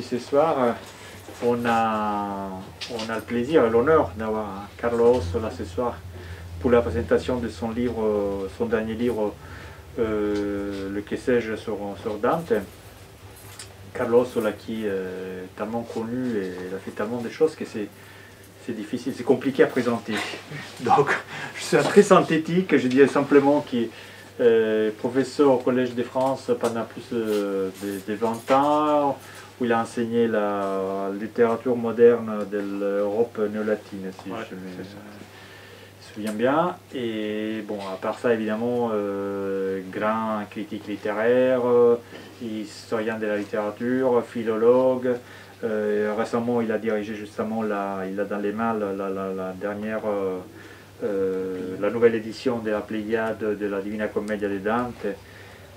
ici ce soir. On a le plaisir et l'honneur d'avoir Carlos là ce soir pour la présentation de son livre, son dernier livre, Le que sais-je sur Dante. Carlos là, qui est tellement connu et il a fait tellement de choses que c'est difficile, c'est compliqué à présenter. Donc je suis très synthétique, je dirais simplement qu'il est professeur au Collège de France pendant plus de 20 ans, où il a enseigné la littérature moderne de l'Europe néo-latine, si je me souviens bien. Et bon, à part ça, évidemment, grand critique littéraire, historien de la littérature, philologue. Récemment, il a dirigé justement, il a dans les mains la dernière, la nouvelle édition de la Pléiade de la Divina Commedia de Dante.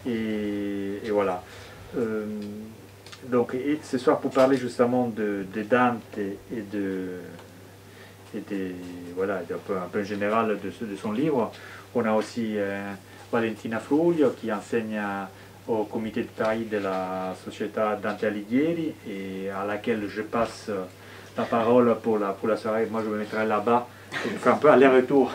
Et voilà. Donc, ce soir, pour parler justement de Dante voilà, un peu général de son livre, on a aussi Valentina Fruglio qui enseigne au comité de Paris de la Società Dante Alighieri et à laquelle je passe la parole pour la soirée. Moi, je me mettrai là-bas et je fais un peu aller-retour.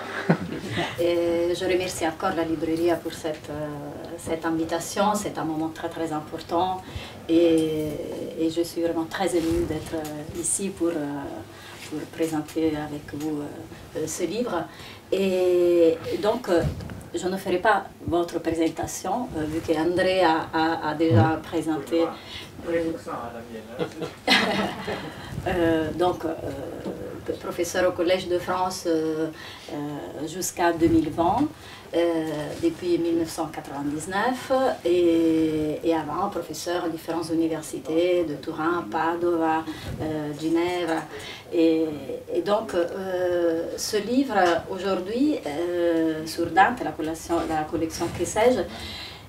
Je remercie encore la librairie pour cette invitation. C'est un moment très très important et je suis vraiment très émue d'être ici pour présenter avec vous ce livre. Et donc, je ne ferai pas votre présentation, vu qu'André a déjà présenté. Donc, professeur au Collège de France jusqu'à 2020, depuis 1999, et avant professeur à différentes universités de Turin, Padova, Ginevra. Et donc, ce livre aujourd'hui, sur Dante, la collection Que sais-je,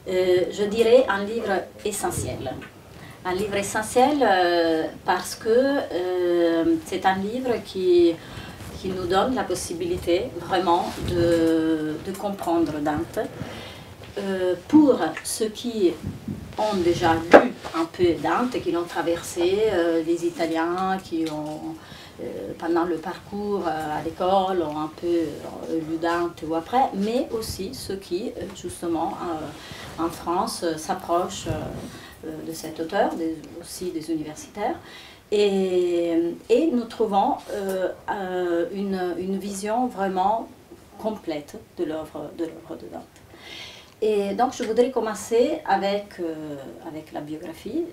je dirais un livre essentiel. Un livre essentiel parce que c'est un livre qui nous donne la possibilité vraiment de comprendre Dante. Pour ceux qui ont déjà lu un peu Dante, qui l'ont traversé, les Italiens qui ont, pendant le parcours à l'école, ont un peu lu Dante ou après, mais aussi ceux qui, justement, en France, s'approchent de cet auteur, aussi des universitaires. Et nous trouvons une vision vraiment complète de l'œuvre de Dante. Et donc je voudrais commencer avec la biographie.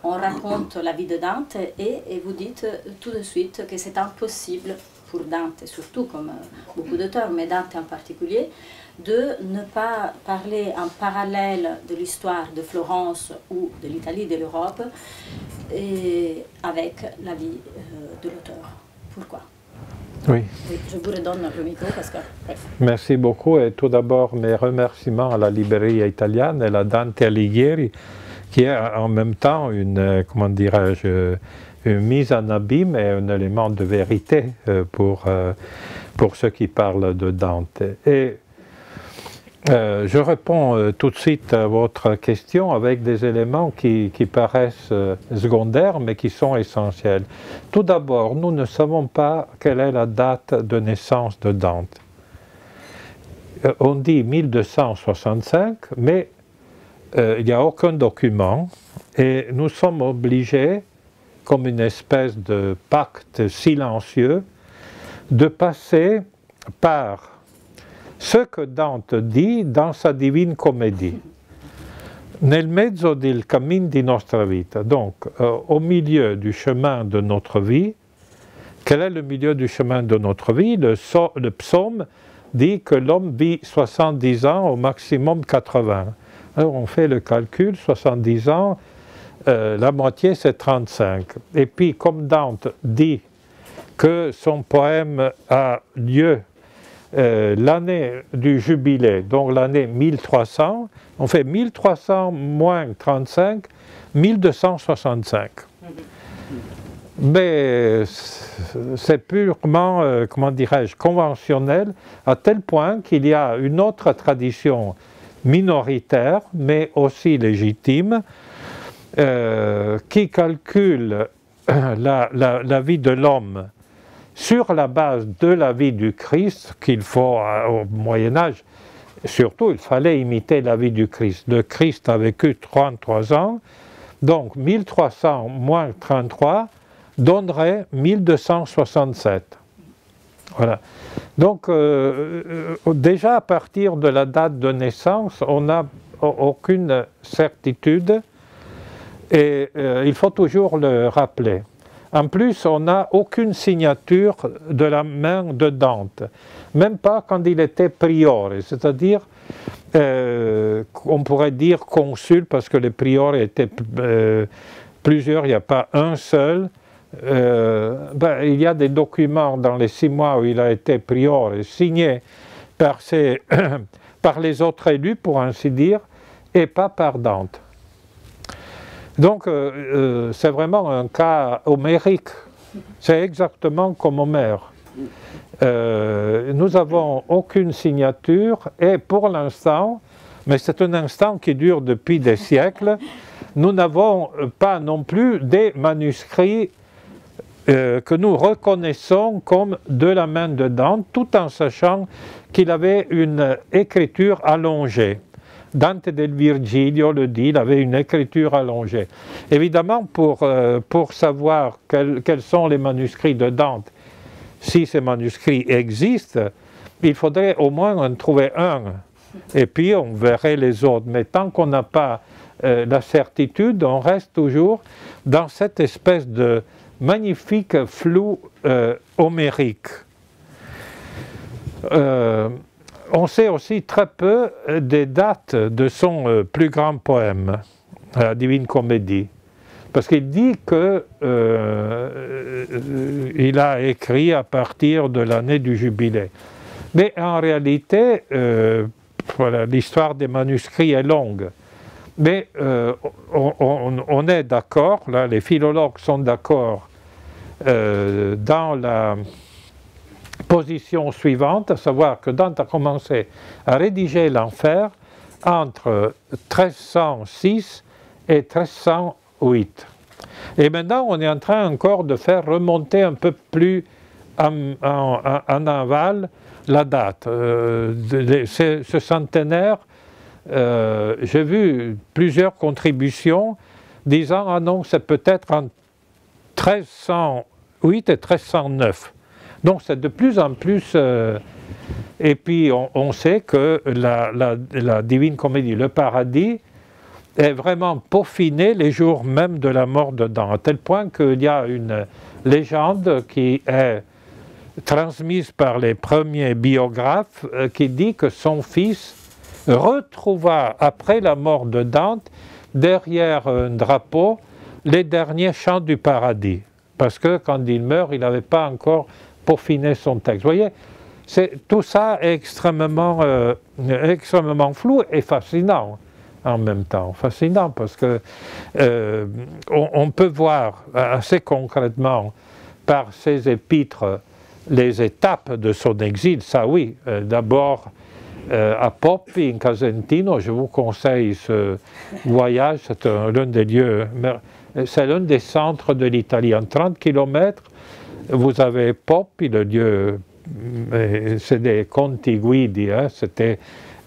On raconte la vie de Dante et vous dites tout de suite que c'est impossible pour Dante, surtout comme beaucoup d'auteurs, mais Dante en particulier, de ne pas parler en parallèle de l'histoire de Florence ou de l'Italie, de l'Europe, avec la vie de l'auteur. Pourquoi? Oui. Je vous redonne le micro parce que... Bref. Merci beaucoup et tout d'abord mes remerciements à la librairie italienne et la Dante Alighieri qui est en même temps une, comment dirais-je, une mise en abîme et un élément de vérité pour ceux qui parlent de Dante. Et je réponds tout de suite à votre question avec des éléments qui paraissent secondaires mais qui sont essentiels. Tout d'abord, nous ne savons pas quelle est la date de naissance de Dante. On dit 1265, mais il n'y a aucun document et nous sommes obligés, comme une espèce de pacte silencieux, de passer par ce que Dante dit dans sa Divine Comédie. Nel mezzo del cammin di nostra vita, donc au milieu du chemin de notre vie. Quel est le milieu du chemin de notre vie? Le psaume dit que l'homme vit 70 ans, au maximum 80. Alors on fait le calcul, 70 ans, la moitié c'est 35. Et puis comme Dante dit que son poème a lieu l'année du jubilé, donc l'année 1300, on fait 1300 moins 35, 1265. Mais c'est purement, comment dirais-je, conventionnel, à tel point qu'il y a une autre tradition minoritaire, mais aussi légitime, qui calcule la vie de l'homme sur la base de la vie du Christ, qu'il faut, au Moyen-Âge, surtout, il fallait imiter la vie du Christ. Le Christ a vécu 33 ans, donc 1300 moins 33 donnerait 1267. Voilà. Donc, déjà à partir de la date de naissance, on n'a aucune certitude et il faut toujours le rappeler. En plus, on n'a aucune signature de la main de Dante, même pas quand il était priore, c'est-à-dire, on pourrait dire consul, parce que les priores étaient plusieurs, il n'y a pas un seul. Il y a des documents dans les 6 mois où il a été priore, signés par, par les autres élus, pour ainsi dire, et pas par Dante. Donc, c'est vraiment un cas homérique. C'est exactement comme Homère. Nous n'avons aucune signature et pour l'instant, mais c'est un instant qui dure depuis des siècles, nous n'avons pas non plus des manuscrits que nous reconnaissons comme de la main de Dante, tout en sachant qu'il avait une écriture allongée. Dante del Virgilio le dit, il avait une écriture allongée. Évidemment, pour savoir quels sont les manuscrits de Dante, si ces manuscrits existent, il faudrait au moins en trouver un, et puis on verrait les autres. Mais tant qu'on n'a pas la certitude, on reste toujours dans cette espèce de magnifique flou homérique. On sait aussi très peu des dates de son plus grand poème, la Divine Comédie, parce qu'il dit qu'il a écrit à partir de l'année du Jubilé. Mais en réalité, voilà, l'histoire des manuscrits est longue. Mais on est d'accord, là les philologues sont d'accord dans la position suivante, à savoir que Dante a commencé à rédiger l'Enfer entre 1306 et 1308. Et maintenant, on est en train encore de faire remonter un peu plus en aval la date. Ce centenaire, j'ai vu plusieurs contributions disant « Ah non, c'est peut-être en 1308 et 1309 ». Donc c'est de plus en plus... et puis on sait que la Divine Comédie, le Paradis, est vraiment peaufiné les jours même de la mort de Dante, à tel point qu'il y a une légende qui est transmise par les premiers biographes qui dit que son fils retrouva, après la mort de Dante, derrière un drapeau, les derniers chants du paradis. Parce que quand il meurt, il n'avait pas encore peaufiné son texte. Vous voyez, tout ça est extrêmement flou et fascinant en même temps. Fascinant parce que on peut voir assez concrètement par ces épîtres les étapes de son exil, ça oui. D'abord à Poppi, in Casentino, je vous conseille ce voyage, c'est l'un des lieux, c'est l'un des centres de l'Italie. En 30 km, vous avez Poppi, le lieu, c'est des Conti Guidi, hein, c'était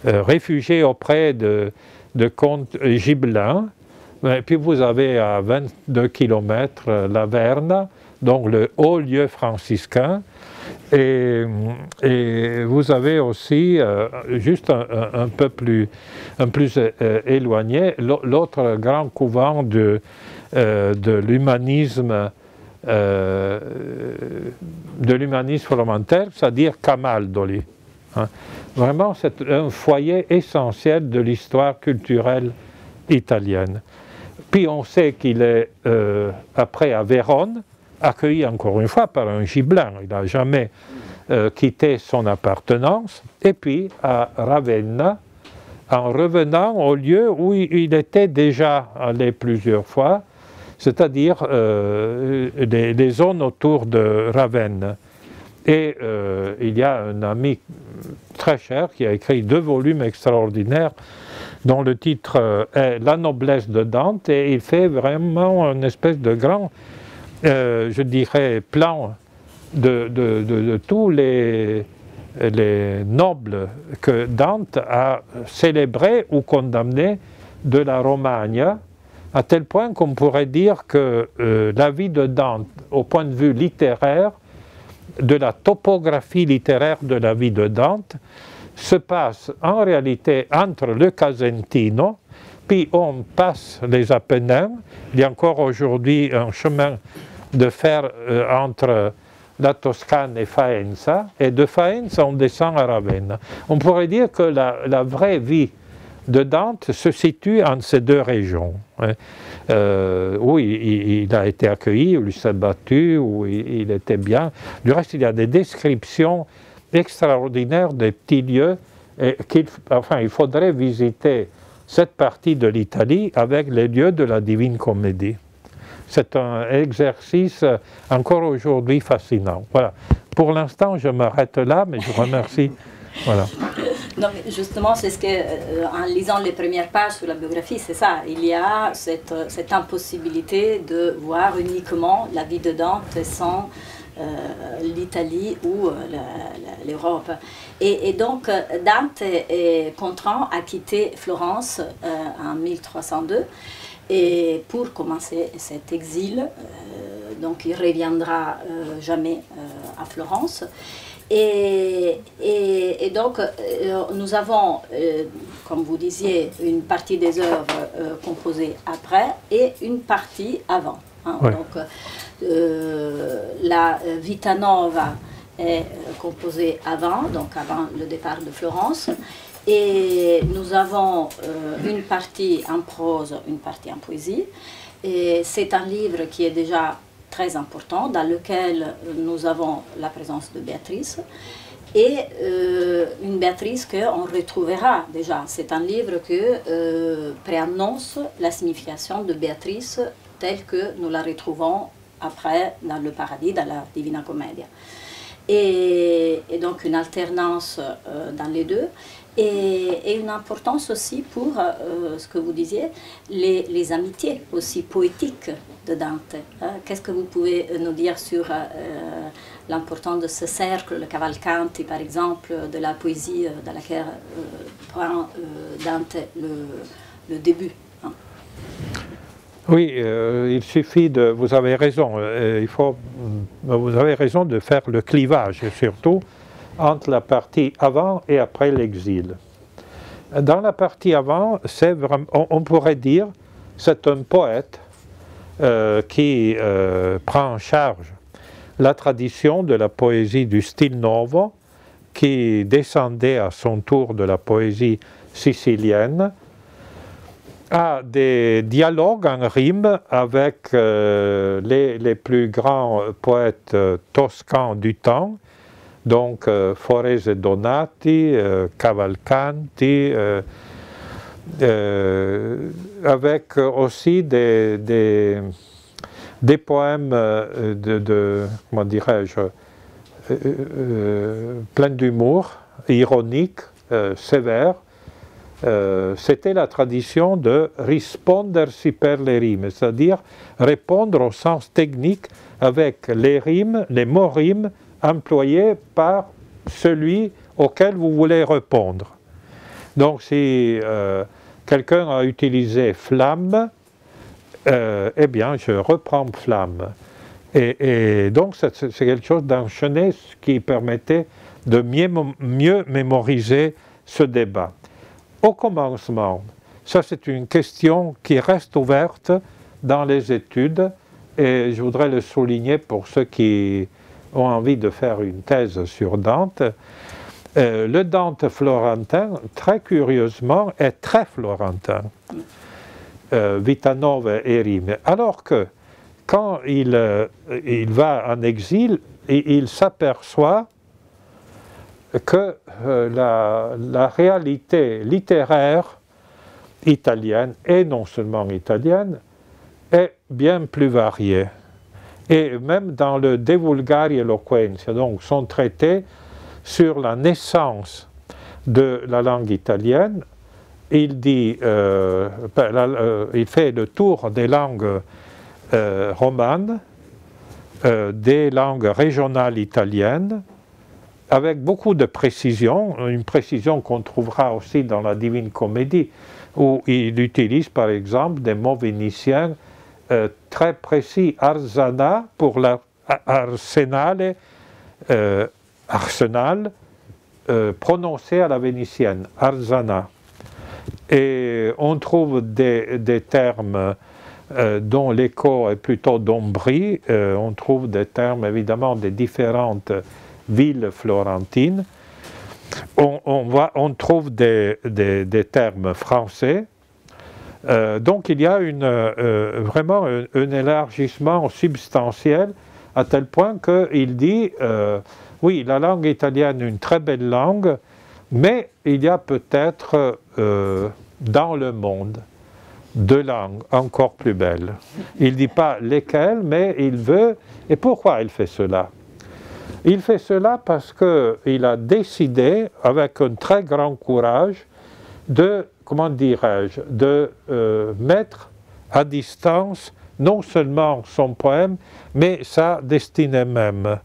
réfugié auprès de comte Gibelin. Et puis vous avez à 22 km la Verna, donc le haut lieu franciscain. Et vous avez aussi, juste un peu plus éloigné, l'autre grand couvent de l'humanisme volontaire, c'est-à-dire Camaldoli. Hein. Vraiment, c'est un foyer essentiel de l'histoire culturelle italienne. Puis on sait qu'il est, après à Vérone, accueilli encore une fois par un Gibelin. Il n'a jamais quitté son appartenance. Et puis à Ravenna, en revenant au lieu où il était déjà allé plusieurs fois, c'est-à-dire les zones autour de Ravenne. Et il y a un ami très cher qui a écrit 2 volumes extraordinaires dont le titre est La noblesse de Dante, et il fait vraiment une espèce de grand, je dirais, plan de tous les nobles que Dante a célébrés ou condamnés de la Romagne, à tel point qu'on pourrait dire que la vie de Dante, au point de vue littéraire, de la topographie littéraire de la vie de Dante, se passe en réalité entre le Casentino, puis on passe les Apennins. Il y a encore aujourd'hui un chemin de fer entre la Toscane et Faenza, et de Faenza on descend à Ravenna. On pourrait dire que la vraie vie de Dante se situe entre ces 2 régions, hein. Où il a été accueilli, où il s'est battu, où il était bien. Du reste, il y a des descriptions extraordinaires des petits lieux, et il faudrait visiter cette partie de l'Italie avec les lieux de la Divine Comédie. C'est un exercice encore aujourd'hui fascinant. Voilà. Pour l'instant, je m'arrête là, mais je remercie. Voilà. Non, mais justement, c'est ce que, en lisant les premières pages sur la biographie, c'est ça. Il y a cette impossibilité de voir uniquement la vie de Dante sans l'Italie ou l'Europe. Et donc, Dante est contraint à quitter Florence en 1302. Et pour commencer cet exil, donc il ne reviendra jamais à Florence. Et donc, nous avons, comme vous disiez, une partie des œuvres composées après et une partie avant. Hein. Ouais. Donc, la Vita Nova est composée avant, donc avant le départ de Florence. Et nous avons une partie en prose, une partie en poésie. Et c'est un livre qui est déjà très important, dans lequel nous avons la présence de Béatrice. Et une Béatrice qu'on retrouvera déjà. C'est un livre qui préannonce la signification de Béatrice telle que nous la retrouvons après dans le paradis, dans la Divina Commedia. Et donc une alternance dans les deux. Et une importance aussi pour ce que vous disiez, les amitiés aussi poétiques de Dante. Qu'est-ce que vous pouvez nous dire sur l'importance de ce cercle, le Cavalcanti par exemple, de la poésie dans laquelle prend Dante le début, hein? Oui, il suffit de... Vous avez raison, vous avez raison de faire le clivage, surtout entre la partie avant et après l'exil. Dans la partie avant, c'est vraiment, on pourrait dire, c'est un poète qui prend en charge la tradition de la poésie du style novo, qui descendait à son tour de la poésie sicilienne, a des dialogues en rime avec les plus grands poètes toscans du temps, donc Forese Donati, Cavalcanti, avec aussi des poèmes comment dirais-je, pleins d'humour, ironiques, sévères. C'était la tradition de rispondersi per le rime, c'est-à-dire répondre au sens technique avec les rimes, les mots rimes employés par celui auquel vous voulez répondre. Donc si quelqu'un a utilisé flamme, eh bien je reprends flamme. Et donc c'est quelque chose d'enchaîné qui permettait de mieux mémoriser ce débat. Au commencement, ça c'est une question qui reste ouverte dans les études et je voudrais le souligner pour ceux qui ont envie de faire une thèse sur Dante. Le Dante florentin, très curieusement, est très florentin. Vita Nova et rime. Alors que quand il va en exil, il s'aperçoit que la réalité littéraire italienne, et non seulement italienne, est bien plus variée. Et même dans le De Vulgari Eloquentia, donc son traité sur la naissance de la langue italienne, il dit, il fait le tour des langues romanes, des langues régionales italiennes, avec beaucoup de précision, une précision qu'on trouvera aussi dans la Divine Comédie, où il utilise par exemple des mots vénitiens très précis, arsana pour l'arsenale, arsenal, prononcé à la vénitienne, arsana. Et on trouve des termes dont l'écho est plutôt d'Ombrie, on trouve des termes évidemment des différentes villes florentines. On trouve des termes français. Donc il y a vraiment un élargissement substantiel à tel point qu'il dit, oui, la langue italienne est une très belle langue, mais il y a peut-être dans le monde deux langues encore plus belles. Il ne dit pas lesquelles, mais il veut... Et pourquoi il fait cela? Il fait cela parce qu'il a décidé, avec un très grand courage, de, comment dirais-je, de mettre à distance non seulement son poème, mais sa destinée même.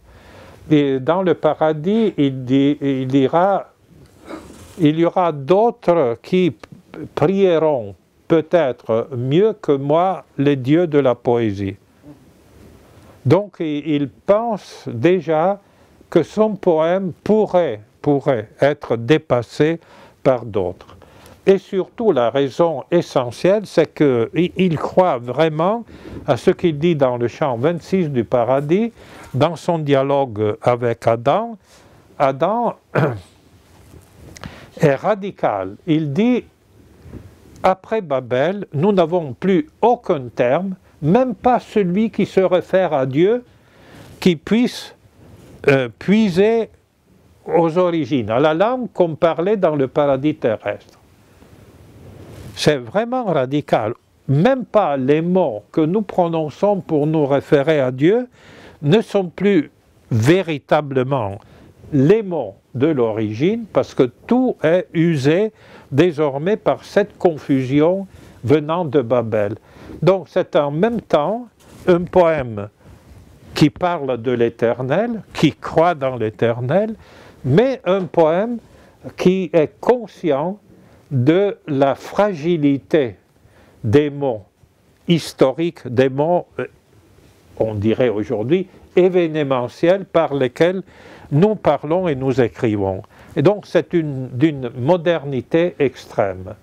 Et dans le paradis, il y aura d'autres qui prieront peut-être mieux que moi les dieux de la poésie. Donc il pense déjà que son poème pourrait être dépassé par d'autres. Et surtout, la raison essentielle, c'est qu'il croit vraiment à ce qu'il dit dans le chant 26 du Paradis, dans son dialogue avec Adam. Adam est radical. Il dit, après Babel, nous n'avons plus aucun terme, même pas celui qui se réfère à Dieu, qui puisse puiser aux origines, à la langue qu'on parlait dans le paradis terrestre. C'est vraiment radical. Même pas les mots que nous prononçons pour nous référer à Dieu ne sont plus véritablement les mots de l'origine, parce que tout est usé désormais par cette confusion venant de Babel. Donc c'est en même temps un poème qui parle de l'éternel, qui croit dans l'éternel, mais un poème qui est conscient de la fragilité des mots historiques, des mots, on dirait aujourd'hui, événementiels par lesquels nous parlons et nous écrivons. Et donc c'est d'une modernité extrême.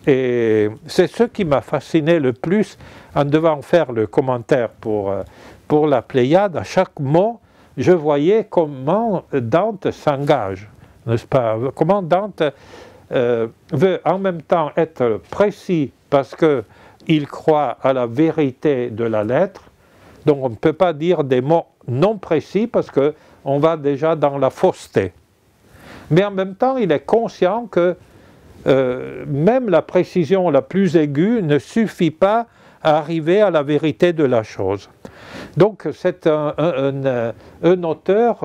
Et c'est ce qui m'a fasciné le plus en devant faire le commentaire pour la Pléiade. À chaque mot, je voyais comment Dante s'engage, n'est-ce pas? Comment Dante veut en même temps être précis parce qu'il croit à la vérité de la lettre. Donc on ne peut pas dire des mots non précis parce qu'on va déjà dans la fausseté. Mais en même temps, il est conscient que même la précision la plus aiguë ne suffit pas à arriver à la vérité de la chose. Donc c'est un auteur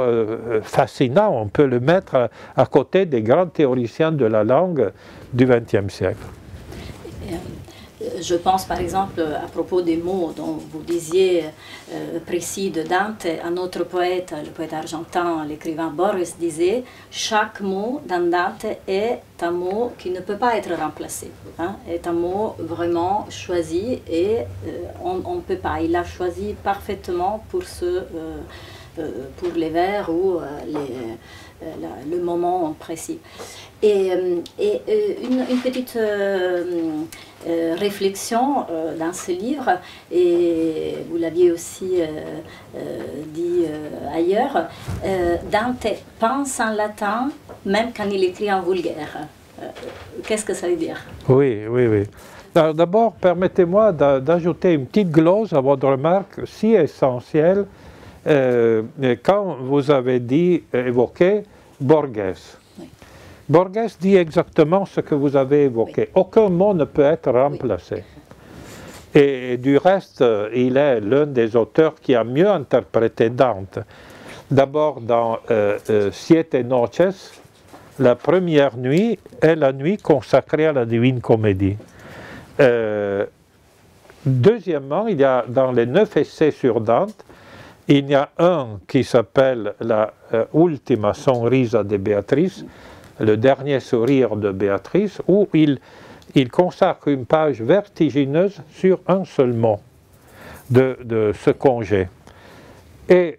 fascinant, on peut le mettre à côté des grands théoriciens de la langue du XXe siècle. Je pense par exemple à propos des mots dont vous disiez précis de Dante, un autre poète, le poète argentin, l'écrivain Borges disait « Chaque mot dans Dante est un mot qui ne peut pas être remplacé, hein, est un mot vraiment choisi et on ne peut pas, il l'a choisi parfaitement pour les vers ou le moment précis. » Et une petite réflexion dans ce livre, et vous l'aviez aussi dit ailleurs, Dante pense en latin même quand il écrit en vulgaire. Qu'est-ce que ça veut dire? Oui. D'abord, permettez-moi d'ajouter une petite glose à votre remarque si essentielle quand vous avez évoqué Borges. Borges dit exactement ce que vous avez évoqué. Oui. Aucun mot ne peut être remplacé. Oui. Et du reste, il est l'un des auteurs qui a mieux interprété Dante. D'abord dans Siete Noces, la première nuit est la nuit consacrée à la Divine Comédie. Deuxièmement, il y a dans les 9 essais sur Dante, il y a un qui s'appelle la Ultima Sonrisa de Beatrice, le dernier sourire de Béatrice, où il consacre une page vertigineuse sur un seul mot de ce congé. Et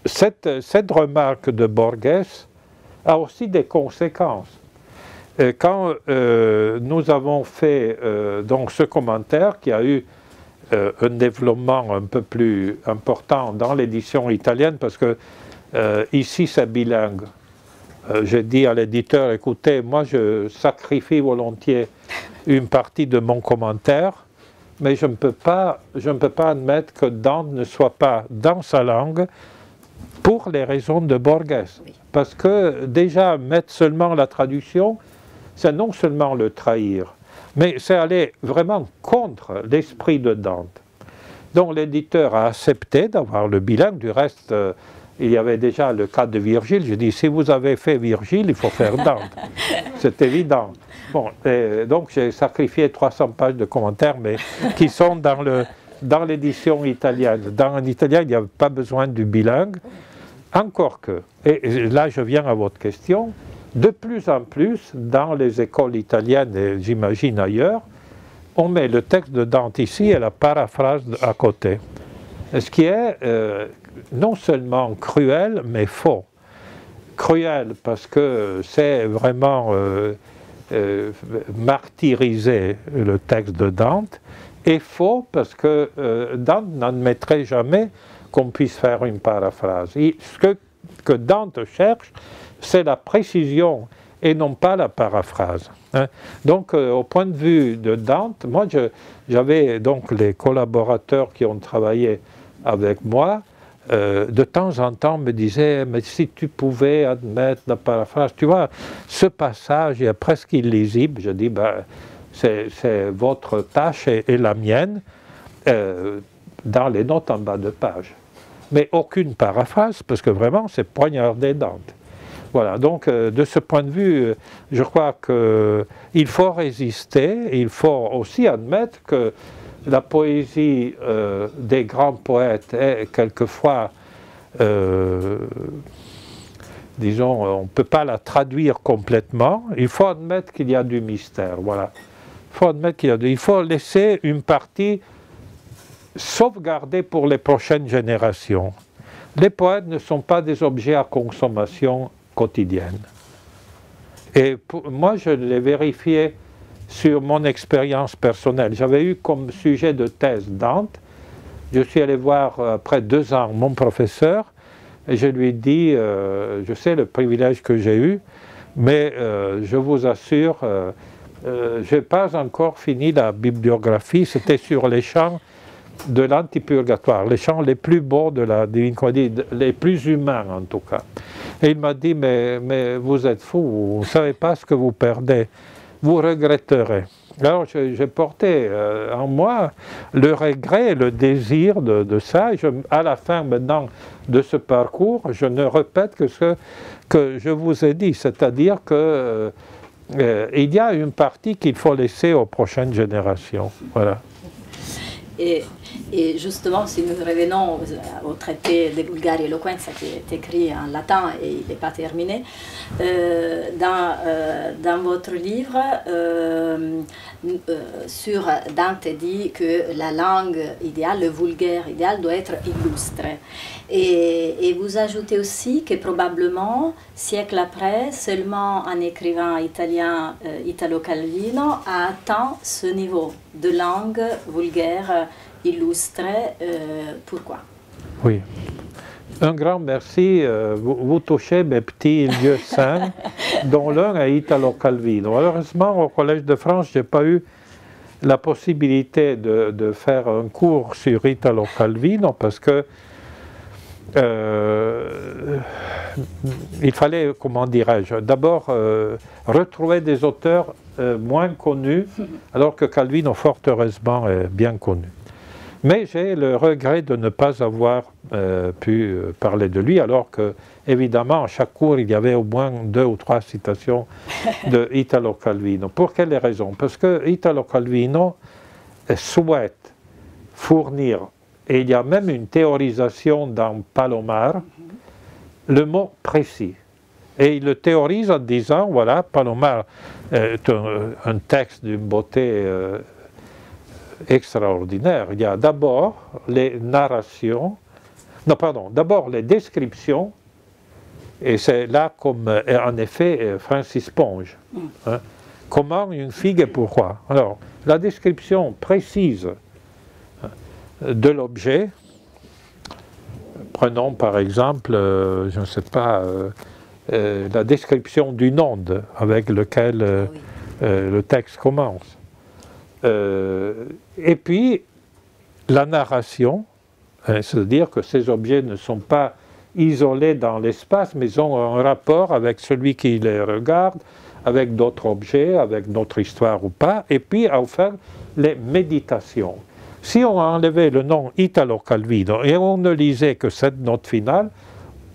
cette remarque de Borges a aussi des conséquences. Quand nous avons fait donc ce commentaire qui a eu un développement un peu plus important dans l'édition italienne, parce que ici c'est bilingue. J'ai dit à l'éditeur, écoutez, moi je sacrifie volontiers une partie de mon commentaire, mais je ne peux pas admettre que Dante ne soit pas dans sa langue pour les raisons de Borges. Parce que déjà mettre seulement la traduction, c'est non seulement le trahir, mais c'est aller vraiment contre l'esprit de Dante. Donc l'éditeur a accepté d'avoir le bilingue, du reste il y avait déjà le cas de Virgile. Je dis, si vous avez fait Virgile, il faut faire Dante. C'est évident. Bon, donc j'ai sacrifié 300 pages de commentaires, mais qui sont dans l'édition italienne. Dans l'italien, il n'y a pas besoin du bilingue. Encore que, et là je viens à votre question, de plus en plus, dans les écoles italiennes, et j'imagine ailleurs, on met le texte de Dante ici et la paraphrase à côté. Ce qui est non seulement cruel, mais faux. Cruel parce que c'est vraiment martyriser le texte de Dante, et faux parce que Dante n'admettrait jamais qu'on puisse faire une paraphrase. Ce que Dante cherche, c'est la précision et non pas la paraphrase. Hein. Donc, au point de vue de Dante, moi, j'avais donc les collaborateurs qui ont travaillé avec moi, de temps en temps me disaient, mais si tu pouvais admettre la paraphrase, tu vois, ce passage est presque illisible. Je dis, ben, c'est votre tâche et la mienne, dans les notes en bas de page. Mais aucune paraphrase, parce que vraiment, c'est poignarder Dante. Voilà, donc de ce point de vue, je crois qu'il faut résister, il faut aussi admettre que la poésie des grands poètes est quelquefois, disons, on ne peut pas la traduire complètement, il faut admettre qu'il y a du mystère, voilà. Il faut laisser une partie sauvegardée pour les prochaines générations. Les poètes ne sont pas des objets à consommation quotidienne. Et moi, je l'ai vérifié sur mon expérience personnelle. J'avais eu comme sujet de thèse Dante. Je suis allé voir après 2 ans mon professeur et je lui ai dit, je sais le privilège que j'ai eu, mais je vous assure, je n'ai pas encore fini la bibliographie, c'était sur les chants de l'Antipurgatoire, les chants les plus beaux de la Divine Comédie, les plus humains en tout cas. Et il m'a dit, mais vous êtes fou, vous ne savez pas ce que vous perdez, vous regretterez. Alors j'ai porté en moi le regret et le désir de ça. Et à la fin maintenant de ce parcours, je ne répète que ce que je vous ai dit, c'est-à-dire que il y a une partie qu'il faut laisser aux prochaines générations. Voilà. Et justement, si nous revenons au traité de Vulgari Eloquenza qui est écrit en latin et il n'est pas terminé, dans votre livre, sur Dante dit que la langue idéale, le vulgaire idéal, doit être illustre. Et vous ajoutez aussi que probablement, siècle après, seulement un écrivain italien, Italo Calvino, a atteint ce niveau de langue vulgaire illustre. Pourquoi? Oui. Un grand merci. Vous touchez mes petits lieux saints, dont l'un est Italo Calvino. Malheureusement, au Collège de France, je n'ai pas eu la possibilité de faire un cours sur Italo Calvino parce que il fallait, comment dirais-je, d'abord retrouver des auteurs moins connus, alors que Calvino, fort heureusement, est bien connu. Mais j'ai le regret de ne pas avoir pu parler de lui, alors que, évidemment, à chaque cours, il y avait au moins 2 ou 3 citations de Italo Calvino. Pour quelles raisons? Parce que Italo Calvino souhaite fournir, et il y a même une théorisation dans Palomar, le mot précis. Et il le théorise en disant, voilà, Palomar est un texte d'une beauté extraordinaire. Il y a d'abord les narrations, non pardon, d'abord les descriptions, et c'est là comme en effet Francis Ponge. Hein, comment une figue et pourquoi. Alors, la description précise de l'objet, prenons par exemple, je ne sais pas, la description d'une onde avec lequel le texte commence. Et puis, la narration, c'est-à-dire que ces objets ne sont pas isolés dans l'espace, mais ils ont un rapport avec celui qui les regarde, avec d'autres objets, avec notre histoire ou pas, et puis enfin les méditations. Si on enlevait le nom Italo Calvino et on ne lisait que cette note finale,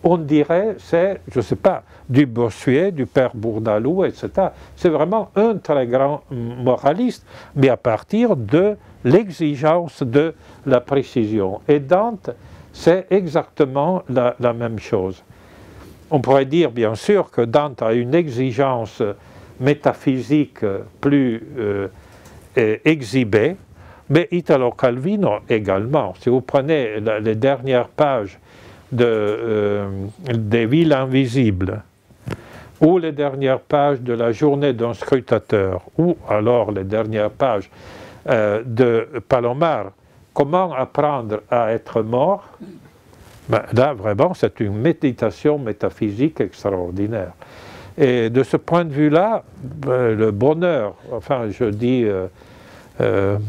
on dirait c'est, je ne sais pas, du Bossuet, du père Bourdaloue, etc. C'est vraiment un très grand moraliste, mais à partir de l'exigence de la précision. Et Dante, c'est exactement la même chose. On pourrait dire bien sûr que Dante a une exigence métaphysique plus exhibée, mais Italo Calvino également. Si vous prenez les dernières pages des Villes invisibles, ou les dernières pages de La journée d'un scrutateur, ou alors les dernières pages de Palomar, comment apprendre à être mort, ben là vraiment c'est une méditation métaphysique extraordinaire. Et de ce point de vue-là, le bonheur, enfin je dis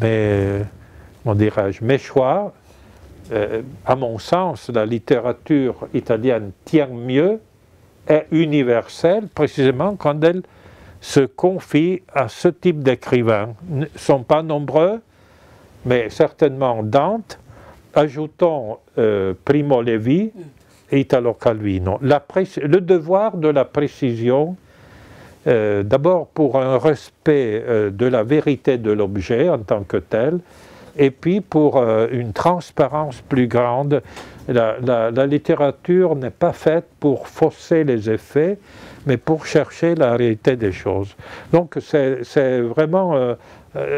mes choix, à mon sens, la littérature italienne tient mieux, est universelle, précisément quand elle se confie à ce type d'écrivains. Ils ne sont pas nombreux, mais certainement Dante, ajoutons Primo Levi et Italo Calvino. Le devoir de la précision, d'abord pour un respect de la vérité de l'objet en tant que tel, et puis pour une transparence plus grande. La littérature n'est pas faite pour fausser les effets, mais pour chercher la réalité des choses. Donc c'est vraiment...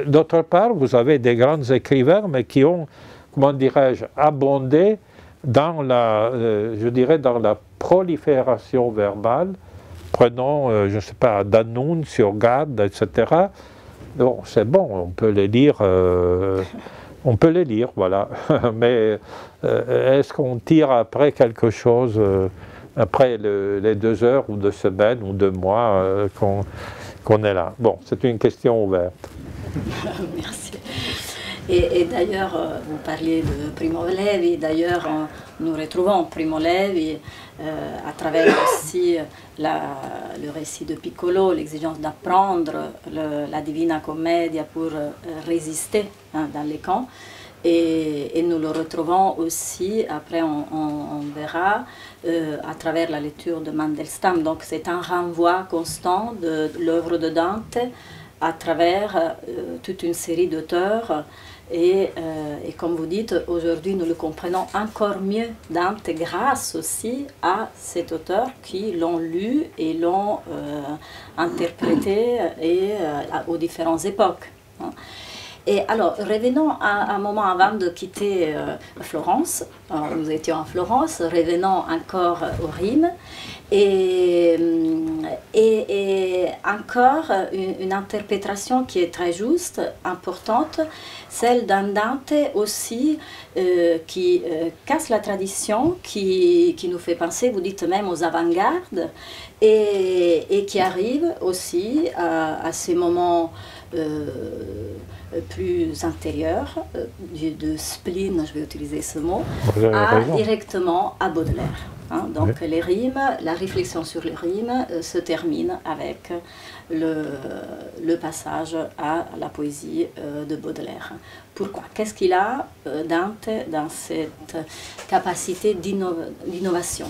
D'autre part, vous avez des grands écrivains, mais qui ont, comment dirais-je, abondé dans je dirais, dans la prolifération verbale. Prenons, je ne sais pas, D'Annunzio, Gade, etc. Bon, c'est bon, on peut les lire, voilà. Mais est-ce qu'on tire après quelque chose, après les 2 heures ou 2 semaines ou 2 mois qu'on est là? Bon, c'est une question ouverte. Merci. Et d'ailleurs, vous parliez de Primo Levi, d'ailleurs, nous retrouvons Primo Levi à travers aussi le récit de Piccolo, l'exigence d'apprendre la Divina Commedia pour résister dans les camps. Et nous le retrouvons aussi, après on verra, à travers la lecture de Mandelstam. Donc c'est un renvoi constant de l'œuvre de Dante à travers toute une série d'auteurs. Et comme vous dites, aujourd'hui nous le comprenons encore mieux, Dante, grâce aussi à cet auteur qui l'ont lu et l'ont interprété aux différentes époques. Hein. Et alors, revenons à un moment avant de quitter Florence. Alors, nous étions à Florence, revenons encore au Rhin. Et encore une interprétation qui est très juste, importante, celle d'un Dante aussi qui casse la tradition, qui nous fait penser, vous dites même aux avant-gardes, et qui arrive aussi à ces moments plus intérieur, de spleen, je vais utiliser ce mot, directement à Baudelaire. Hein, donc les rimes, la réflexion sur les rimes se termine avec le passage à la poésie de Baudelaire. Pourquoi? Qu'est-ce qu'il a, Dante, dans cette capacité d'innovation?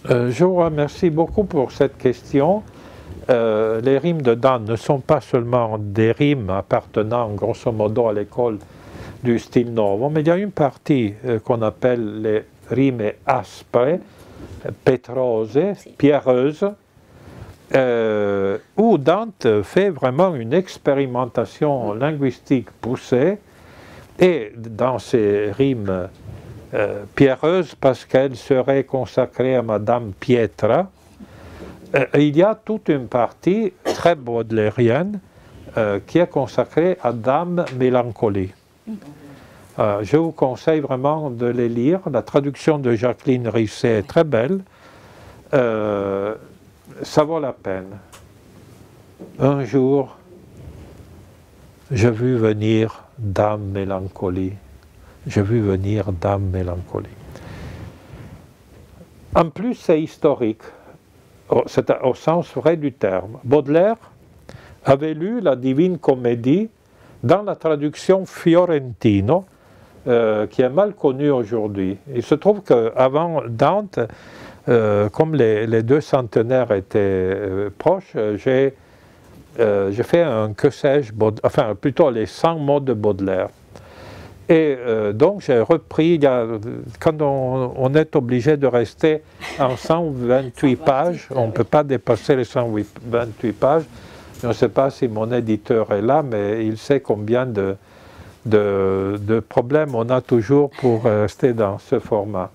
Je vous remercie beaucoup pour cette question. Les rimes de Dante ne sont pas seulement des rimes appartenant grosso modo à l'école du style novo, mais il y a une partie qu'on appelle les rimes aspre, pétrose, pierreuses, où Dante fait vraiment une expérimentation linguistique poussée, et dans ces rimes pierreuses, parce qu'elles seraient consacrées à Madame Pietra, il y a toute une partie très baudelairienne qui est consacrée à Dame Mélancolie. Je vous conseille vraiment de les lire. La traduction de Jacqueline Risset est très belle. Ça vaut la peine. Un jour, j'ai vu venir Dame Mélancolie. J'ai vu venir Dame Mélancolie. En plus, c'est historique, c'est au sens vrai du terme. Baudelaire avait lu la Divine Comédie dans la traduction Fiorentino, qui est mal connue aujourd'hui. Il se trouve qu'avant Dante, comme les deux centenaires étaient proches, j'ai fait un que sais-je, enfin plutôt les 100 mots de Baudelaire. Et donc j'ai repris, quand on est obligé de rester en 128 pages, on ne peut pas dépasser les 128 pages. Je ne sais pas si mon éditeur est là, mais il sait combien de problèmes on a toujours pour rester dans ce format.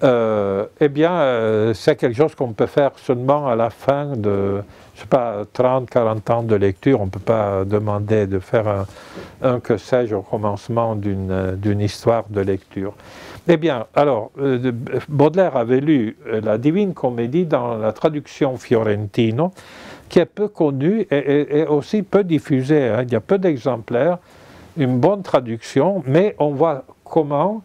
Eh bien, c'est quelque chose qu'on peut faire seulement à la fin de, je sais pas, 30, 40 ans de lecture. On ne peut pas demander de faire un que sais-je au commencement d'une histoire de lecture. Eh bien, alors, Baudelaire avait lu la Divine Comédie dans la traduction Fiorentino, qui est peu connue et aussi peu diffusée. Hein. Il y a peu d'exemplaires, une bonne traduction, mais on voit comment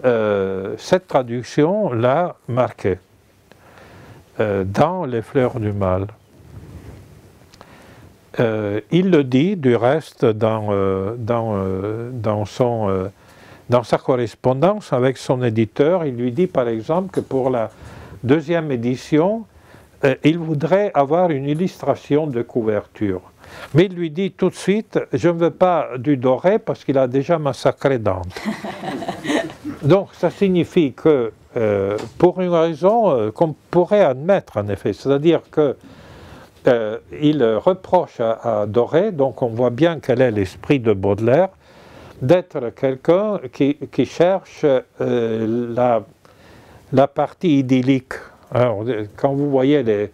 cette traduction l'a marqué dans Les Fleurs du Mal. Il le dit du reste dans sa correspondance avec son éditeur. Il lui dit par exemple que pour la deuxième édition, il voudrait avoir une illustration de couverture. Mais il lui dit tout de suite, je ne veux pas du doré parce qu'il a déjà massacré Dante. Donc ça signifie que, pour une raison qu'on pourrait admettre en effet, c'est-à-dire qu'il reproche à Doré, donc on voit bien quel est l'esprit de Baudelaire, d'être quelqu'un qui cherche la partie idyllique. Alors, quand vous voyez les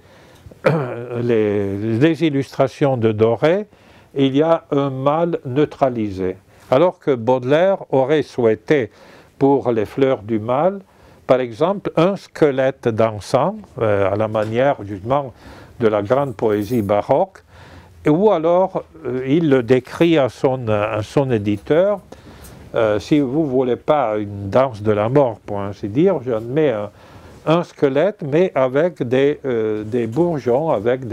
illustrations de Doré, il y a un mal neutralisé. Alors que Baudelaire aurait souhaité, pour Les Fleurs du Mal, par exemple, un squelette dansant, à la manière justement de la grande poésie baroque, ou alors il le décrit à son éditeur, si vous ne voulez pas une danse de la mort, pour ainsi dire, je mets un squelette, mais avec des bourgeons, avec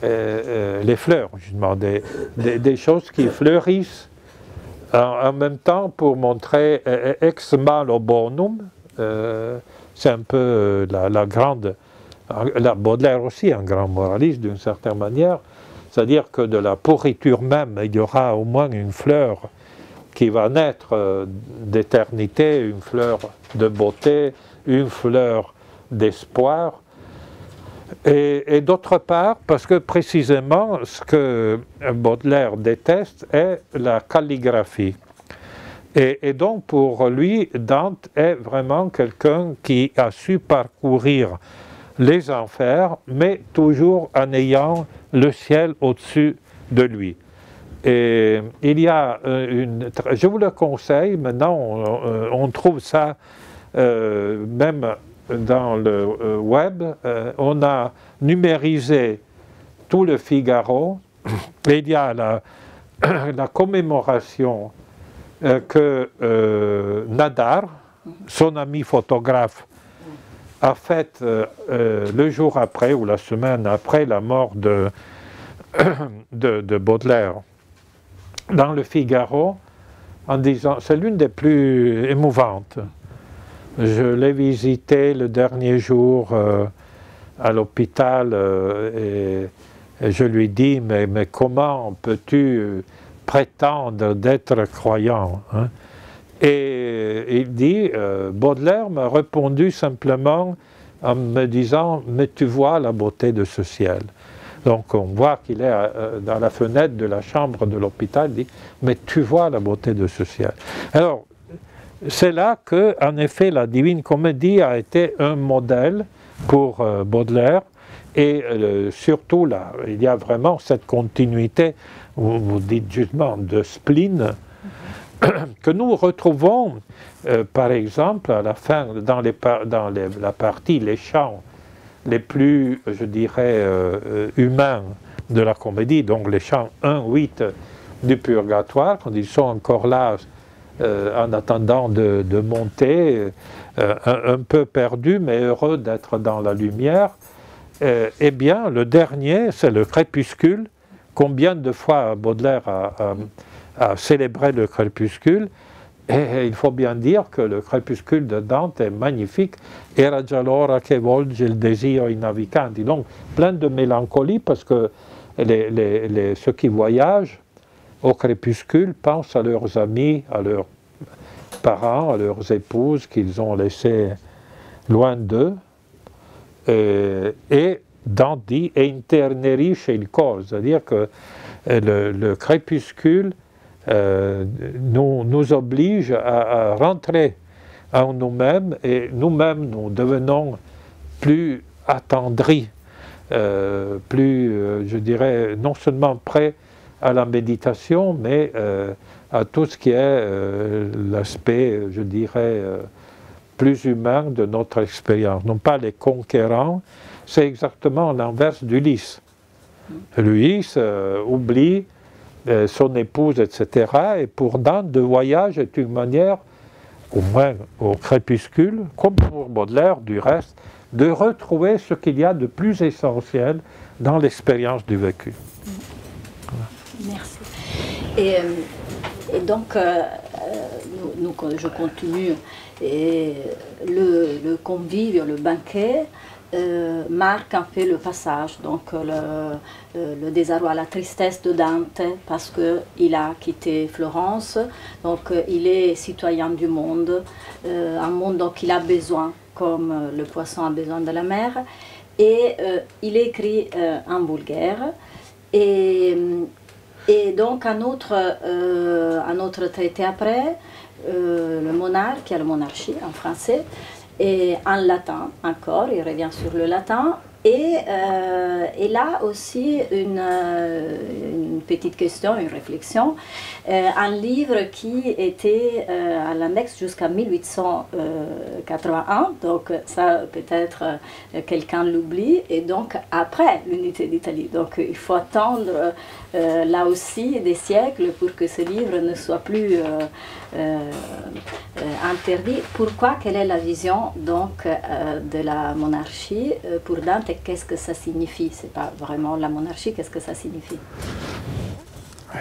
les fleurs, justement, des choses qui fleurissent en même temps pour montrer ex malo bonum. C'est un peu la grande... Baudelaire aussi, un grand moraliste d'une certaine manière, c'est-à-dire que de la pourriture même, il y aura au moins une fleur qui va naître d'éternité, une fleur de beauté, une fleur d'espoir. Et d'autre part, parce que précisément ce que Baudelaire déteste est la calligraphie. Et donc pour lui, Dante est vraiment quelqu'un qui a su parcourir les enfers, mais toujours en ayant le ciel au-dessus de lui. Et il y a je vous le conseille, maintenant on trouve ça même dans le web, on a numérisé tout le Figaro, et il y a la commémoration que Nadar, son ami photographe, a fait le jour après ou la semaine après la mort de Baudelaire dans le Figaro, en disant, c'est l'une des plus émouvantes. Je l'ai visité le dernier jour à l'hôpital et je lui dis, mais comment peux-tu prétendre d'être croyant, hein? Et il dit, Baudelaire m'a répondu simplement en me disant, mais tu vois la beauté de ce ciel. Donc on voit qu'il est dans la fenêtre de la chambre de l'hôpital, il dit, mais tu vois la beauté de ce ciel. Alors, c'est là que, en effet, la Divine Comédie a été un modèle pour Baudelaire, et surtout là, il y a vraiment cette continuité, vous dites justement, de spleen, que nous retrouvons, par exemple, à la fin, dans la partie, les chants les plus, je dirais, humains de la comédie, donc les chants 1-8 du Purgatoire, quand ils sont encore là, en attendant de monter, un peu perdus, mais heureux d'être dans la lumière. Eh bien, le dernier, c'est le crépuscule. Combien de fois Baudelaire a célébré le crépuscule? Et il faut bien dire que le crépuscule de Dante est magnifique. Era già l'ora che volge il desio ai naviganti. Donc, plein de mélancolie, parce que ceux qui voyagent au crépuscule pensent à leurs amis, à leurs parents, à leurs épouses qu'ils ont laissées loin d'eux. Et Dante dit internerisce il cor, c'est-à-dire que le crépuscule nous oblige à rentrer en nous-mêmes, et nous-mêmes nous devenons plus attendris, plus, je dirais, non seulement prêts à la méditation, mais à tout ce qui est l'aspect, je dirais, plus humain de notre expérience. Non pas les conquérants, c'est exactement l'inverse d'Ulysse. Ulysse oublie son épouse, etc. Et pour Dante, le voyage est une manière, au moins au crépuscule, comme pour Baudelaire du reste, de retrouver ce qu'il y a de plus essentiel dans l'expérience du vécu. Merci. Et donc, je continue. Et le convive, le banquet, marque un peu le passage, donc le désarroi, la tristesse de Dante, parce qu'il a quitté Florence, donc il est citoyen du monde, un monde dont il a besoin, comme le poisson a besoin de la mer, et il écrit en bulgare, et donc un autre traité après, le monarque, qui a la monarchie en français, et en latin encore, il revient sur le latin. Et là aussi une petite question, une réflexion. Un livre qui était à l'index jusqu'à 1881, donc ça peut-être quelqu'un l'oublie, et donc après l'unité d'Italie. Donc il faut attendre là aussi des siècles pour que ce livre ne soit plus interdit. Pourquoi? Quelle est la vision donc de la monarchie pour Dante? Qu'est-ce que ça signifie? C'est pas vraiment la monarchie, qu'est-ce que ça signifie?